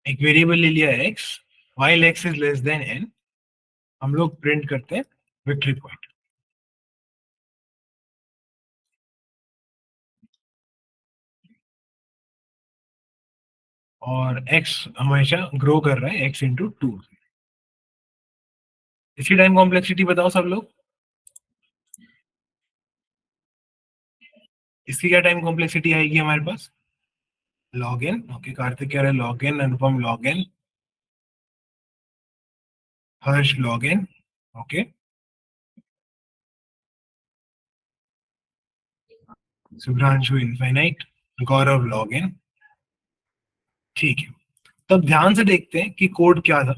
एक वेरिएबल ले लिया x, while x is less than n, हम लोग प्रिंट करते हैं विक्ट्री पॉइंट, और x हमेशा ग्रो कर रहा है x इंटू 2। इसकी टाइम कॉम्प्लेक्सिटी बताओ सब लोग। इसकी क्या टाइम कॉम्प्लेक्सिटी आएगी हमारे पास, log n, ओके, कार्तिक कह रहे हैं log n, Anupam log n, Harsh log n, okay, Shubhranshu infinite, Gaurav log n, ठीक है। तब ध्यान से देखते हैं कि कोड क्या था,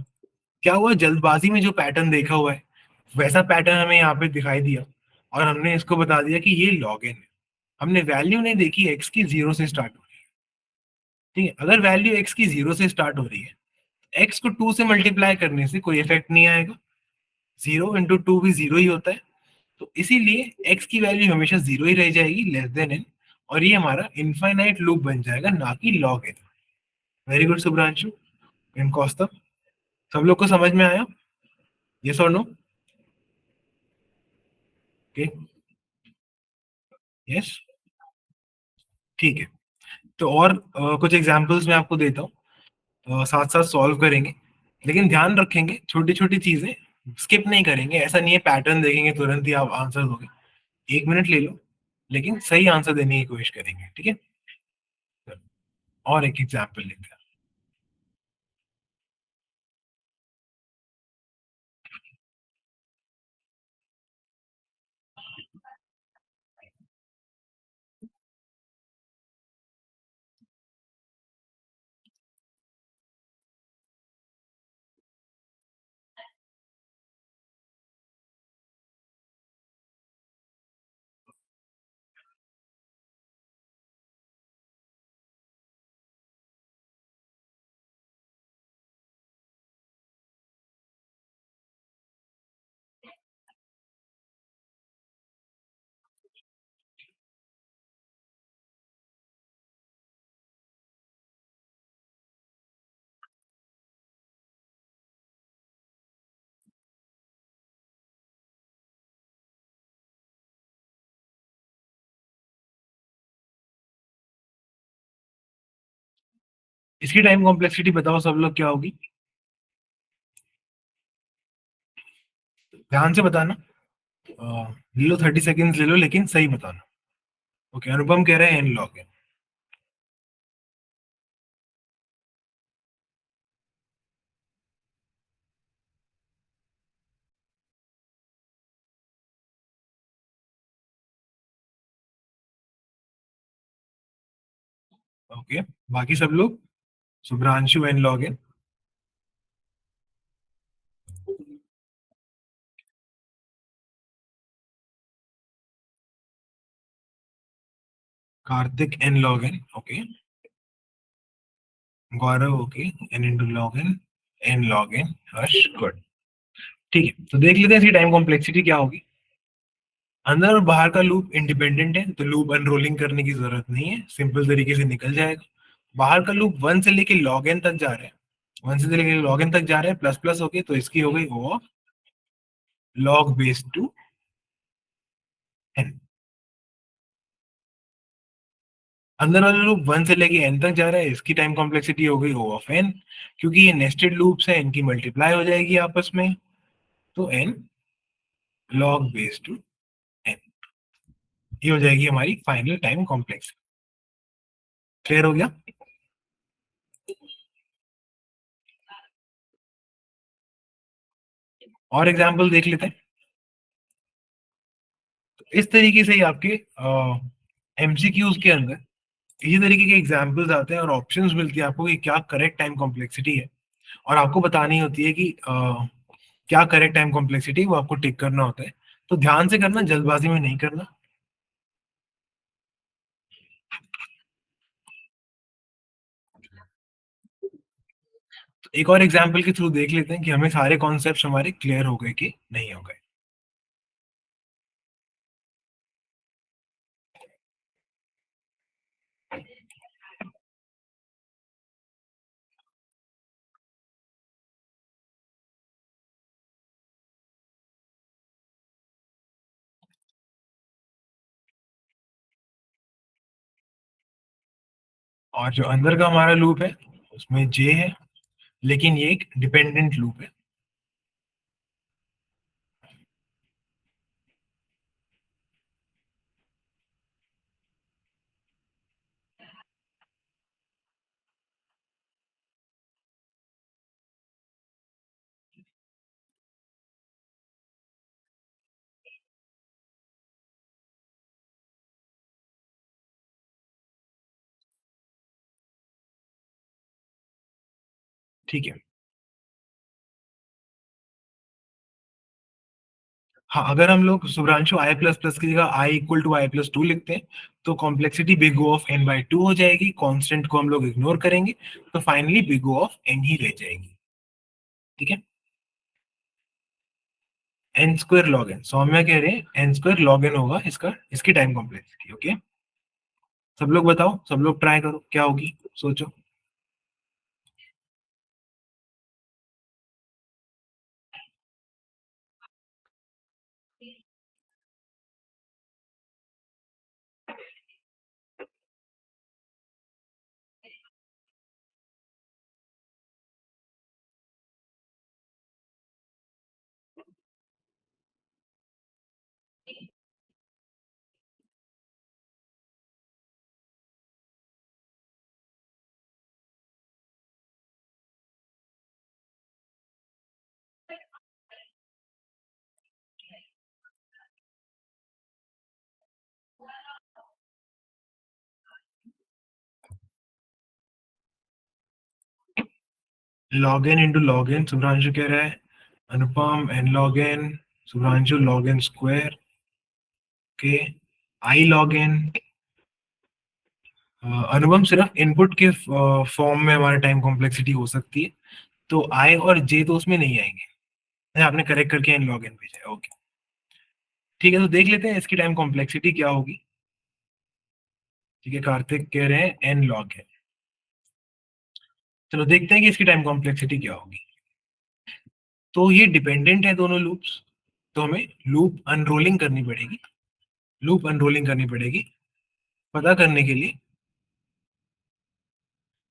क्या हुआ, जल्दबाजी में जो पैटर्न देखा हुआ है वैसा पैटर्न हमें यहाँ पे दिखाई दिया, और हमने इसको बता दिया कि ये log n है। हमने वैल्यू नहीं देखी x की 0 से स्टार्ट हो रही है, ठीक है। अगर वैल्यू x की 0 से स्टार्ट हो रही है, x को 2 से मल्टीप्लाई करने से कोई इफेक्ट नहीं आएगा, 0 इंटू 2 भी 0 ही होता है, तो इसीलिए x की वैल्यू हमेशा 0 ही रह जाएगी, लेस देन n, और ये हमारा इनफाइनाइट लूप बन जाएगा, ना कि log n। Very good Shubhranshu and Kaustav, सब लोग को समझ में आया, यस और नो, ओके, यस, ठीक है। तो और कुछ एग्जांपल्स मैं आपको देता हूँ, साथ साथ सॉल्व करेंगे, लेकिन ध्यान रखेंगे छोटी छोटी चीजें स्किप नहीं करेंगे। ऐसा नहीं है पैटर्न देखेंगे तुरंत ही आप आंसर दोगे, 1 मिनट ले लो, लेकिन सही आंसर देने की कोशिश करेंगे, ठीक है। और एक एग्जाम्पल लेते हैं। इसकी टाइम कॉम्प्लेक्सिटी बताओ सब लोग क्या होगी, ध्यान से बताना, ले लो 30 सेकेंड्स ले लो, लेकिन सही बताना। ओके, अनुपम कह रहे हैं n log n, ओके, बाकी सब लोग Shubhranshu N log N, Kartik N log N, okay, Gaurav okay, N into log N log N, Harsh, good. ठीक है, तो देख लेते हैं इसकी टाइम कॉम्प्लेक्सिटी क्या होगी। अंदर और बाहर का लूप इंडिपेंडेंट है, तो लूप अनरोलिंग करने की जरूरत नहीं है, सिंपल तरीके से निकल जाएगा। बाहर का लूप 1 से लेके लॉग एन तक जा रहा है, 1 से लेके लॉग एन तक जा रहा है, प्लस प्लस होके, तो इसकी हो गई ओ लॉग बेस टू एन। अंदर वाला लूप 1 से लेके n तक जा रहा है, इसकी टाइम कॉम्प्लेक्सिटी हो गई O ऑफ n, क्योंकि ये नेस्टेड लूप्स है, इनकी मल्टीप्लाई हो जाएगी आपस में, तो n log base two n, ये हो जाएगी हमारी फाइनल टाइम कॉम्प्लेक्सिटी। क्लियर हो गया? और एग्जांपल देख लेते हैं। तो इस तरीके से ही आपके एमसीक्यूज के अंदर इसी तरीके के एग्जाम्पल्स आते हैं और ऑप्शंस मिलती है आपको कि क्या करेक्ट टाइम कॉम्प्लेक्सिटी है, और आपको बतानी होती है कि क्या करेक्ट टाइम कॉम्प्लेक्सिटी, वो आपको टिक करना होता है। तो ध्यान से करना, जल्दबाजी में नहीं करना। तो एक और एग्जाम्पल के थ्रू देख लेते हैं कि हमें सारे कॉन्सेप्ट हमारे क्लियर हो गए कि नहीं हो गए। और जो अंदर का हमारा लूप है उसमें जे है, लेकिन ये एक डिपेंडेंट लूप है। ठीक है, हाँ, अगर हम लोग शुभ्रांशु आई प्लस प्लस की जगह i equal to i plus two लिखते हैं, तो complexity big O of n by two हो जाएगी, कांस्टेंट को हम लोग इग्नोर करेंगे, तो finally big O of n ही रह जाएगी। ठीक है, N square log N, Saumya कह रहे हैं एन स्क्वायर लॉग एन होगा इसका, इसकी टाइम कॉम्प्लेक्सिटी। ओके, सब लोग बताओ, सब लोग ट्राई करो, क्या होगी, सोचो। Log N into log N, Shubhranshu कह रहा है, Anupam N log N, Shubhranshu log N square के, आई लॉग एन। अनुपम सिर्फ इनपुट के फॉर्म में हमारा टाइम कॉम्प्लेक्सिटी हो सकती है, तो आई और जे तो उसमें नहीं आएंगे। आपने करेक्ट करके एन लॉग एन भेजा है, ओके। ठीक है, तो देख लेते हैं इसकी टाइम कॉम्प्लेक्सिटी क्या होगी। ठीक है, कार्तिक कह रहे हैं एन लॉग एन। चलो देखते हैं कि इसकी टाइम कॉम्प्लेक्सिटी क्या होगी। तो ये डिपेंडेंट है दोनों लूप्स, तो हमें लूप अनरोलिंग करनी पड़ेगी, लूप अनरोलिंग करनी पड़ेगी पता करने के लिए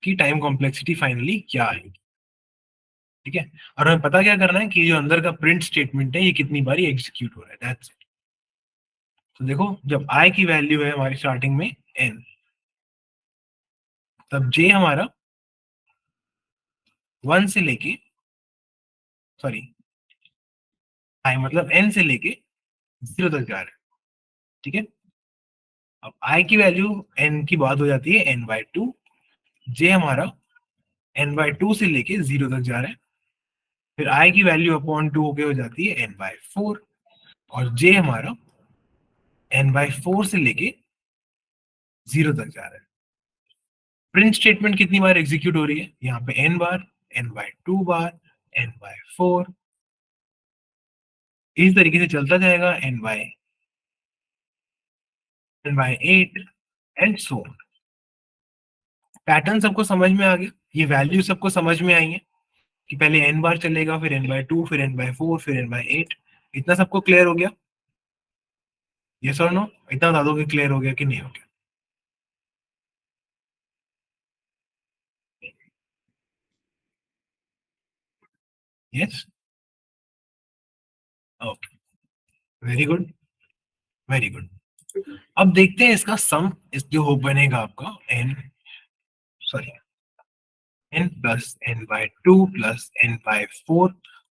कि टाइम कॉम्प्लेक्सिटी फाइनली क्या है। ठीक है, और हमें पता क्या करना है कि जो अंदर का प्रिंट स्टेटमेंट है ये कितनी बारी एग्जीक्यूट हो रहा है, दैट्स इट। तो देखो, जब आई की वैल्यू है हमारी स्टार्टिंग में एन, तब जे हमारा 1 से लेके, सॉरी, आई मतलब एन से लेके 0 तक जा रहा है। ठीक है, अब आई की वैल्यू एन की बात हो जाती है एन बाई टू, जे हमारा n/2 से लेके 0 तक जा रहा है, फिर i की वैल्यू अपॉन 2 होके हो जाती है n/4, और j हमारा n/4 से लेके 0 तक जा रहा है। प्रिंट स्टेटमेंट कितनी बार एग्जीक्यूट हो रही है? यहाँ पे n बार, n/2 बार, n/4, इस तरीके से चलता जाएगा, n/8 and so on. Pattern सबको समझ में आ गया? ये वैल्यू सबको समझ में आई है कि पहले n बार चलेगा, फिर n/2, फिर n/4, फिर n/8। इतना सबको क्लियर हो गया? यस और नो? इतना बता दो कि क्लियर हो गया कि नहीं हो गया। Yes, okay, very good, very good. अब देखते हैं इसका सम, इस जो हो बनेगा आपका n plus n/2 plus n/4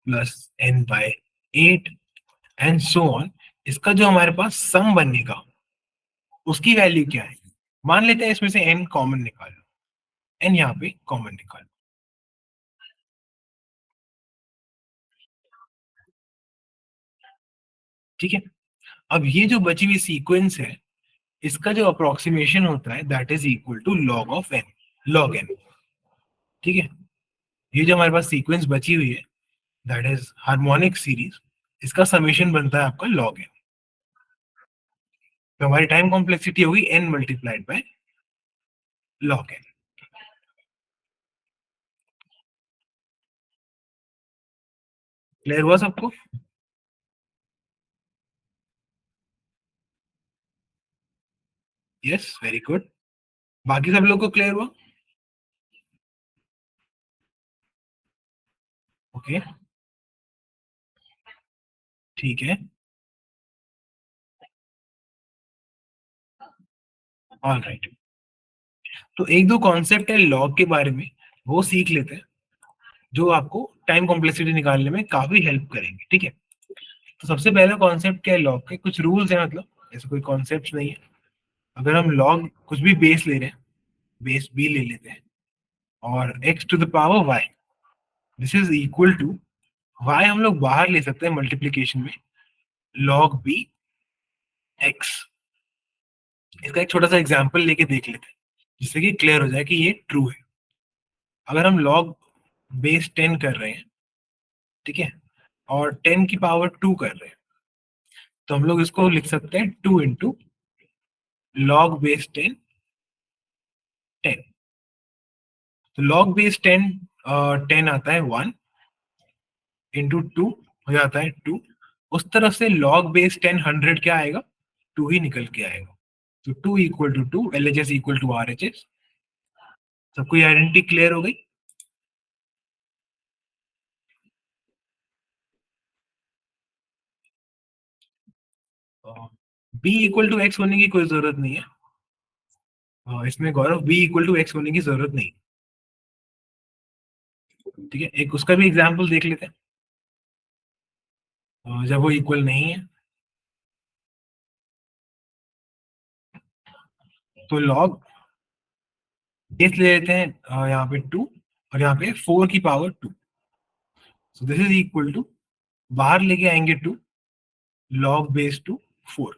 plus n/8 and so on. इसका जो हमारे पास सम बनेगा उसकी वैल्यू क्या है? मान लेते हैं इसमें से n कॉमन निकालो, n यहाँ पे कॉमन निकालो। ठीक है, अब ये जो बची हुई सीक्वेंस है, इसका जो अप्रोक्सीमेशन होता है that is equal to log of n, log n। ठीक है, ये जो हमारे पास सीक्वेंस बची हुई है दैट इज हार्मोनिक सीरीज, इसका समेशन बनता है आपका log n। तो हमारी टाइम कॉम्प्लेक्सिटी होगी n multiplied by log n। Clear हुआ सबको? Yes, very good. बाकी सब लोग को क्लियर हुआ? ओके, ठीक है, ऑल राइट। तो एक दो कॉन्सेप्ट है लॉग के बारे में, वो सीख लेते हैं, जो आपको टाइम कॉम्प्लेक्सिटी निकालने में काफी हेल्प करेंगे। ठीक है, तो सबसे पहला कॉन्सेप्ट क्या है लॉग के? कुछ रूल्स है, मतलब ऐसे कोई कॉन्सेप्ट नहीं है। अगर हम लॉग कुछ भी बेस ले रहे हैं, बेस b ले लेते हैं, और x to the power y, this is equal to, y हम लोग बाहर ले सकते हैं मल्टीप्लीकेशन में, log b x। इसका एक छोटा सा एग्जांपल लेके देख लेते हैं, जिससे कि क्लियर हो जाए कि ये ट्रू है। अगर हम log बेस 10 कर रहे हैं, ठीक है, और 10 की पावर 2 कर रहे हैं, तो हम लोग इसको लिख सकते हैं 2 इंटू लॉग बेस 10 10। तो लॉग बेस 10 10 आता है 1 इंटू 2 हो जाता है 2। उस तरफ से लॉग बेस 10 100 क्या आएगा? 2 ही निकल के आएगा। तो 2 equal to 2, LHS equal to RHS। सबको ये आइडेंटिटी क्लियर हो गई? b इक्वल टू x होने की कोई जरूरत नहीं है। इसमें गौरव b इक्वल टू x होने की जरूरत नहीं। ठीक है, एक उसका भी एग्जाम्पल देख लेते हैं। जब वो इक्वल नहीं है, तो लॉग बेस ले लेते हैं, यहाँ पे 2 और यहाँ पे 4 की power 2। So this is equal to, बाहर लेके आएंगे 2, log base to 4।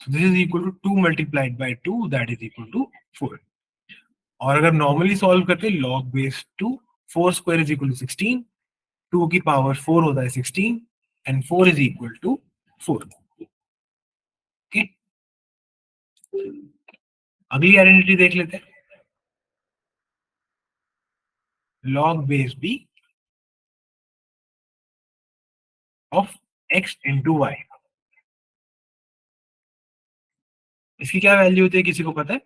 So this is equal to 2 multiplied by 2, that is equal to 4। और अगर नॉर्मली सॉल्व करते हैं, log base 2, 4 square is equal to 16, 2 की पावर 4 होता है 16, and 4 is equal to 4। Okay, अगली आइडेंटिटी देख लेते हैं, log base b of x into y। इसकी क्या वैल्यू होती है, किसी को पता है?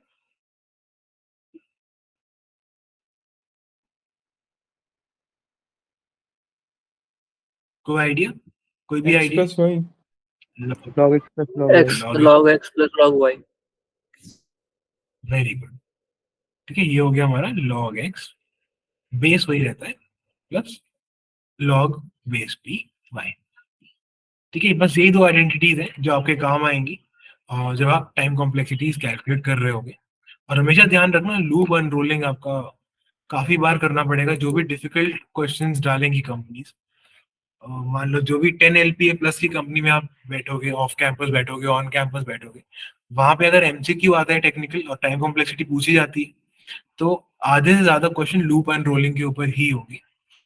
कोई आइडिया? कोई भी x idea? plus y, log x plus log y। X log x plus log y। Very good. ठीक है, ये हो गया हमारा log x, बेस वही रहता है, plus log base p y। ठीक है, बस यही दो आइडेंटिटीज हैं जो आपके काम आएंगी, और जब आप टाइम कॉम्प्लेक्सिटीज कैलकुलेट कर रहे होगे। और हमेशा ध्यान रखना लूप अनरोलिंग आपका काफी बार करना पड़ेगा जो भी डिफिकल्ट क्वेश्चंस डालेंगी कंपनीज। मान लो जो भी 10 LPA प्लस की कंपनी में आप बैठोगे, ऑफ कैंपस बैठोगे, ऑन कैंपस बैठोगे, वहां पे अगर MCQ आता है टेक्निकल और टाइम कॉम्प्लेक्सिटी पूछी जाती है तो आधे से ज्यादा क्वेश्चन लूप एंड रोलिंग के ऊपर ही होगी,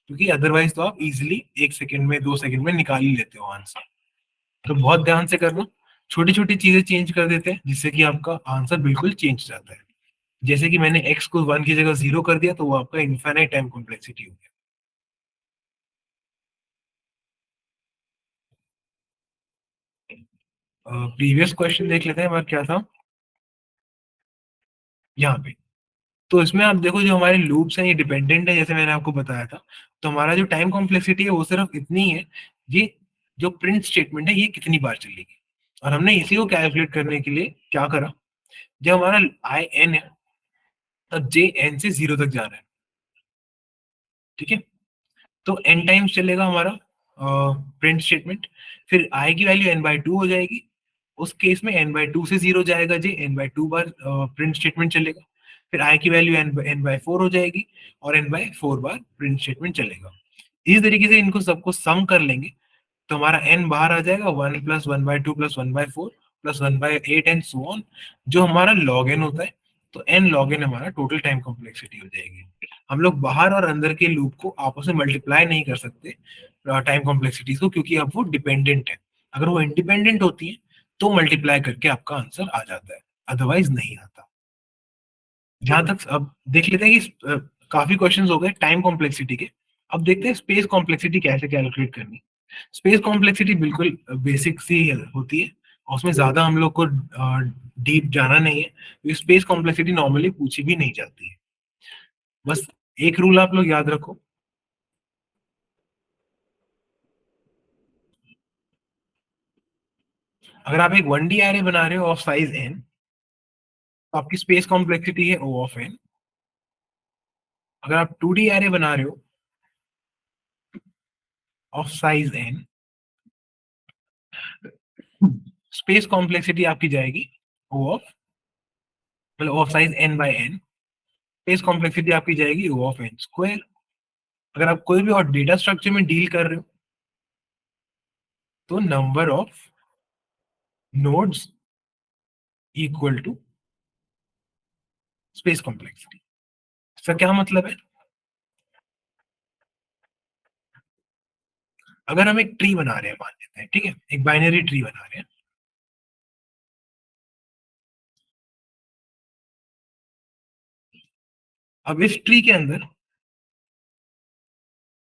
क्योंकि अदरवाइज तो आप इजिली 1 सेकंड में 2 सेकंड में निकाल ही लेते हो आंसर। तो बहुत ध्यान से करना, छोटी छोटी चीजें चेंज कर देते हैं जिससे कि आपका आंसर बिल्कुल चेंज हो जाता है। जैसे कि मैंने x को 1 की जगह 0 कर दिया तो वो आपका इनफाइनाइट टाइम कॉम्प्लेक्सिटी हो गया। प्रीवियस क्वेश्चन देख लेते हैं हमारा क्या था यहाँ पे। तो इसमें आप देखो जो हमारे लूप्स हैं ये डिपेंडेंट है, जैसे मैंने आपको बताया था। तो हमारा जो टाइम कॉम्प्लेक्सिटी है वो सिर्फ इतनी है, ये जो प्रिंट स्टेटमेंट है ये कितनी बार चलेगी। और हमने इसी को कैलकुलेट करने के लिए क्या करा, जब हमारा आई एन है तब जे एन से 0 तक जा रहा है, ठीक है। तो एन टाइम्स चलेगा हमारा प्रिंट स्टेटमेंट, फिर आई की वैल्यू n/2 हो जाएगी। उस केस में n/2 से 0 जाएगा जे, n/2 बार प्रिंट स्टेटमेंट चलेगा। फिर आई की वैल्यू n/4 हो जाएगी और n/4 बार प्रिंट स्टेटमेंट चलेगा। इस तरीके से इनको सबको सम कर लेंगे तो हमारा n बाहर आ जाएगा 1 plus 1/2 plus 1/4 plus 1/8 and so on, जो हमारा लॉग एन होता है। तो n लॉग एन हमारा टोटल टाइम कॉम्प्लेक्सिटी हो जाएगी। हम लोग बाहर और अंदर के लूप को आपस में मल्टीप्लाई नहीं कर सकते टाइम कॉम्प्लेक्सिटीज को, क्योंकि अब वो डिपेंडेंट है। अगर वो इंडिपेंडेंट होती है तो मल्टीप्लाई करके आपका आंसर आ जाता है, अदरवाइज नहीं आता। जहां तक अब देख लेते हैं कि काफी क्वेश्चंस हो गए टाइम कॉम्प्लेक्सिटी के। अब देखते हैं स्पेस कॉम्प्लेक्सिटी कैसे कैलकुलेट करनी। स्पेस कॉम्प्लेक्सिटी बिल्कुल बेसिक सी होती है और उसमें ज्यादा हम लोग को डीप जाना नहीं है। स्पेस कॉम्प्लेक्सिटी नॉर्मली पूछी भी नहीं जाती है। बस एक रूल आप लोग याद रखो, अगर आप एक 1D एरे बना रहे हो ऑफ साइज n तो आपकी स्पेस कॉम्प्लेक्सिटी है O ऑफ n। अगर आप 2D एरे बना रहे हो of size n, space complexity आपकी जाएगी O ऑफ, मतलब of size n/n, space complexity आपकी जाएगी O ऑफ n स्क्वायर। अगर आप कोई भी और डेटा स्ट्रक्चर में डील कर रहे हो तो number of nodes equal to space complexity. इसका क्या मतलब है, अगर हम एक ट्री बना रहे हैं मान लेते हैं, ठीक है, एक बाइनरी ट्री बना रहे हैं। अब इस ट्री के अंदर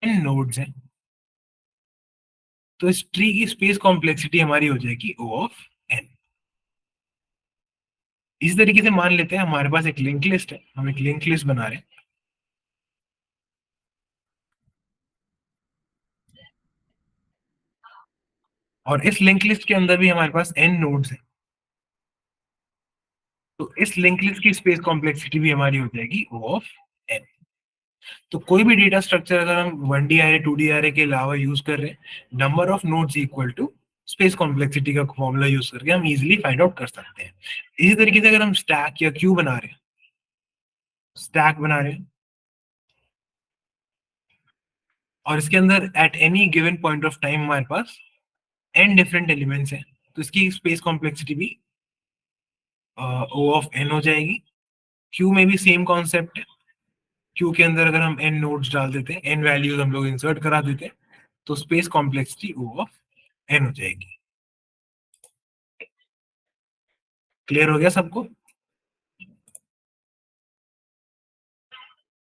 n नोड्स हैं, तो इस ट्री की स्पेस कॉम्प्लेक्सिटी हमारी हो जाएगी O ऑफ n। इस तरीके से मान लेते हैं हमारे पास एक लिंक लिस्ट है, हम एक लिंक लिस्ट बना रहे हैं और इस लिंक लिस्ट के अंदर भी हमारे पास n नोड्स हैं। तो इस लिंक लिस्ट की स्पेस कॉम्प्लेक्सिटी भी हमारी हो जाएगी O ऑफ n। तो कोई भी डेटा स्ट्रक्चर अगर हम 1D एरे 2D एरे के अलावा यूज कर रहे हैं, number of nodes equal to space complexity का फॉर्मूला यूज करके हम इजीली फाइंड आउट कर सकते हैं। इसी तरीके से अगर हम स्टैक या क्यू बना रहे हैं, स्टैक बना रहे हैं और इसके अंदर at any given point of time हमारे पास n डिफरेंट एलिमेंट्स हैं, तो इसकी स्पेस कॉम्प्लेक्सिटी भी O ऑफ n हो जाएगी। क्यू में भी सेम कॉन्सेप्ट है, क्यू के अंदर अगर हम n नोड्स डाल देते हैं, n वैल्यूज हम लोग इंसर्ट करा देते हैं, तो space complexity O of n हो जाएगी। क्लियर हो गया सबको?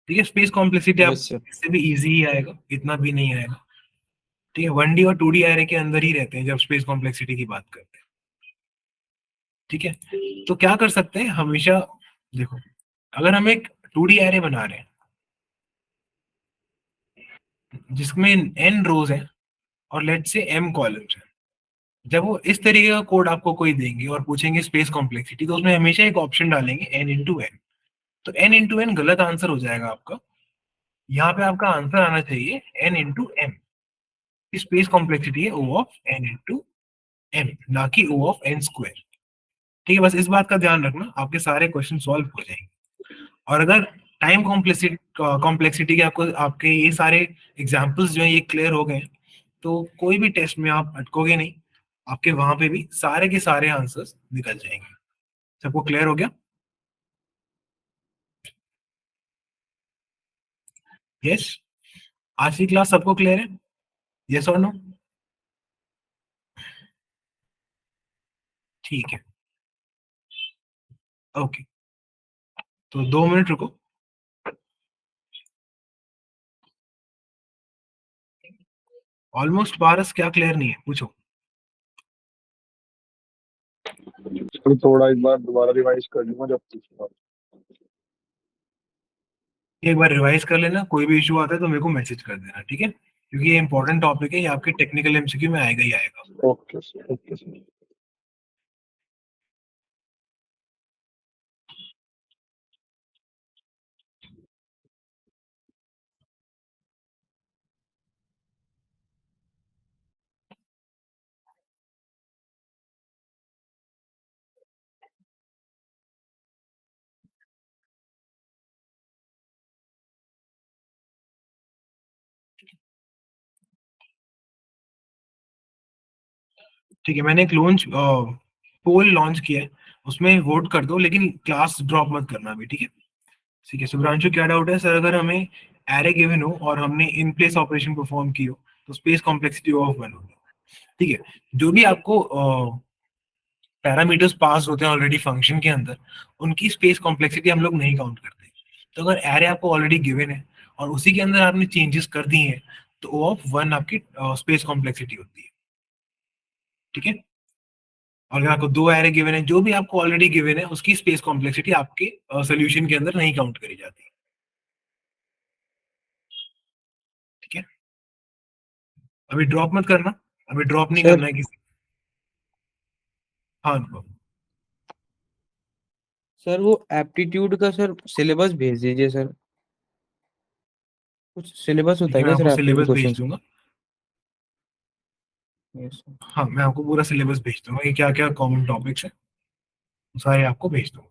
ठीक है, स्पेस कॉम्प्लेक्सिटी आप यस सर। इससे भी इजी ही आएगा, इतना भी नहीं आएगा। ठीक है, 1D और 2D एरे के अंदर ही रहते हैं जब स्पेस कॉम्प्लेक्सिटी की बात करते हैं। ठीक है, तो क्या कर सकते हैं हमेशा, देखो अगर हम एक 2D एरे बना रहे हैं जिसमें n रोज है और लेट से m कॉलम्स है, जब वो इस तरीके का कोड आपको कोई देंगे और पूछेंगे स्पेस कॉम्प्लेक्सिटी, तो उसमें हमेशा एक ऑप्शन डालेंगे n इंटू n। तो n इंटू n गलत आंसर हो जाएगा आपका। यहाँ पे आपका आंसर आना चाहिए n into m। Space complexity है O of n into m, ना कि O ऑफ n स्क्वायर। ठीक है, बस इस बात का ध्यान रखना, आपके सारे क्वेश्चन सॉल्व हो जाएंगे। और अगर टाइम कॉम्प्लेक्सिटी के आपको आपके ये सारे एग्जाम्पल्स जो है ये क्लियर हो गए हैं, तो कोई भी टेस्ट में आप अटकोगे नहीं, आपके वहां पे भी सारे के सारे आंसर्स निकल जाएंगे। सबको क्लियर हो गया? यस, आज की क्लास सबको क्लियर है? यस और नो? ठीक है, ओके, तो 2 मिनट रुको। ऑलमोस्ट पारस, क्या क्लियर नहीं है, पूछो। फिर थोड़ा एक बार दोबारा रिवाइज कर लूंगा जब पूछूंगा। एक बार रिवाइज कर लेना, कोई भी इशू आता है तो मेरे को मैसेज कर देना, ठीक है? क्योंकि ये इंपॉर्टेंट टॉपिक है, ये आपके टेक्निकल एमसीक्यू में आएगा ही आएगा। Okay sir, okay sir. ठीक है, मैंने एक लॉन्च पोल लॉन्च किया है, उसमें वोट कर दो, लेकिन क्लास ड्रॉप मत करना अभी, ठीक है? ठीक है, शुभ्रांशु, क्या डाउट है सर? अगर हमें एरे गिवन हो और हमने इन प्लेस ऑपरेशन परफॉर्म की हो तो स्पेस कॉम्प्लेक्सिटी ऑफ 1 होगी, ठीक है? जो भी आपको पैरामीटर्स पास होते हैं ऑलरेडी फंक्शन के अंदर, उनकी स्पेस कॉम्प्लेक्सिटी हम लोग नहीं काउंट करते। तो अगर एरे आपको ऑलरेडी गिवन है और उसी के अंदर आपने चेंजेस कर दिए हैं, तो ओ ऑफ 1 आपकी स्पेस कॉम्प्लेक्सिटी होती है, ठीक है? और अगर आपको 2 एरे गिवन है, जो भी आपको ऑलरेडी गिवन है उसकी स्पेस कॉम्प्लेक्सिटी आपके सोल्यूशन के अंदर नहीं काउंट करी जाती, ठीक है? अभी ड्रॉप मत करना, अभी ड्रॉप नहीं सर करना है किसी। हाँ अनुभव। सर वो एप्टीट्यूड का सर सिलेबस भेज दीजिए सर। कुछ सिलेबस ठीक होता है, है मैं क्या सर आपको एप्टीट्यूड सिलेबस भेज क्वेश्चंस का? दूंगा। Yes sir. हाँ, मैं आपको पूरा सिलेबस भेज दूंगा, ये क्या क्या कॉमन टॉपिक्स है, सारे आपको भेज दूंगा।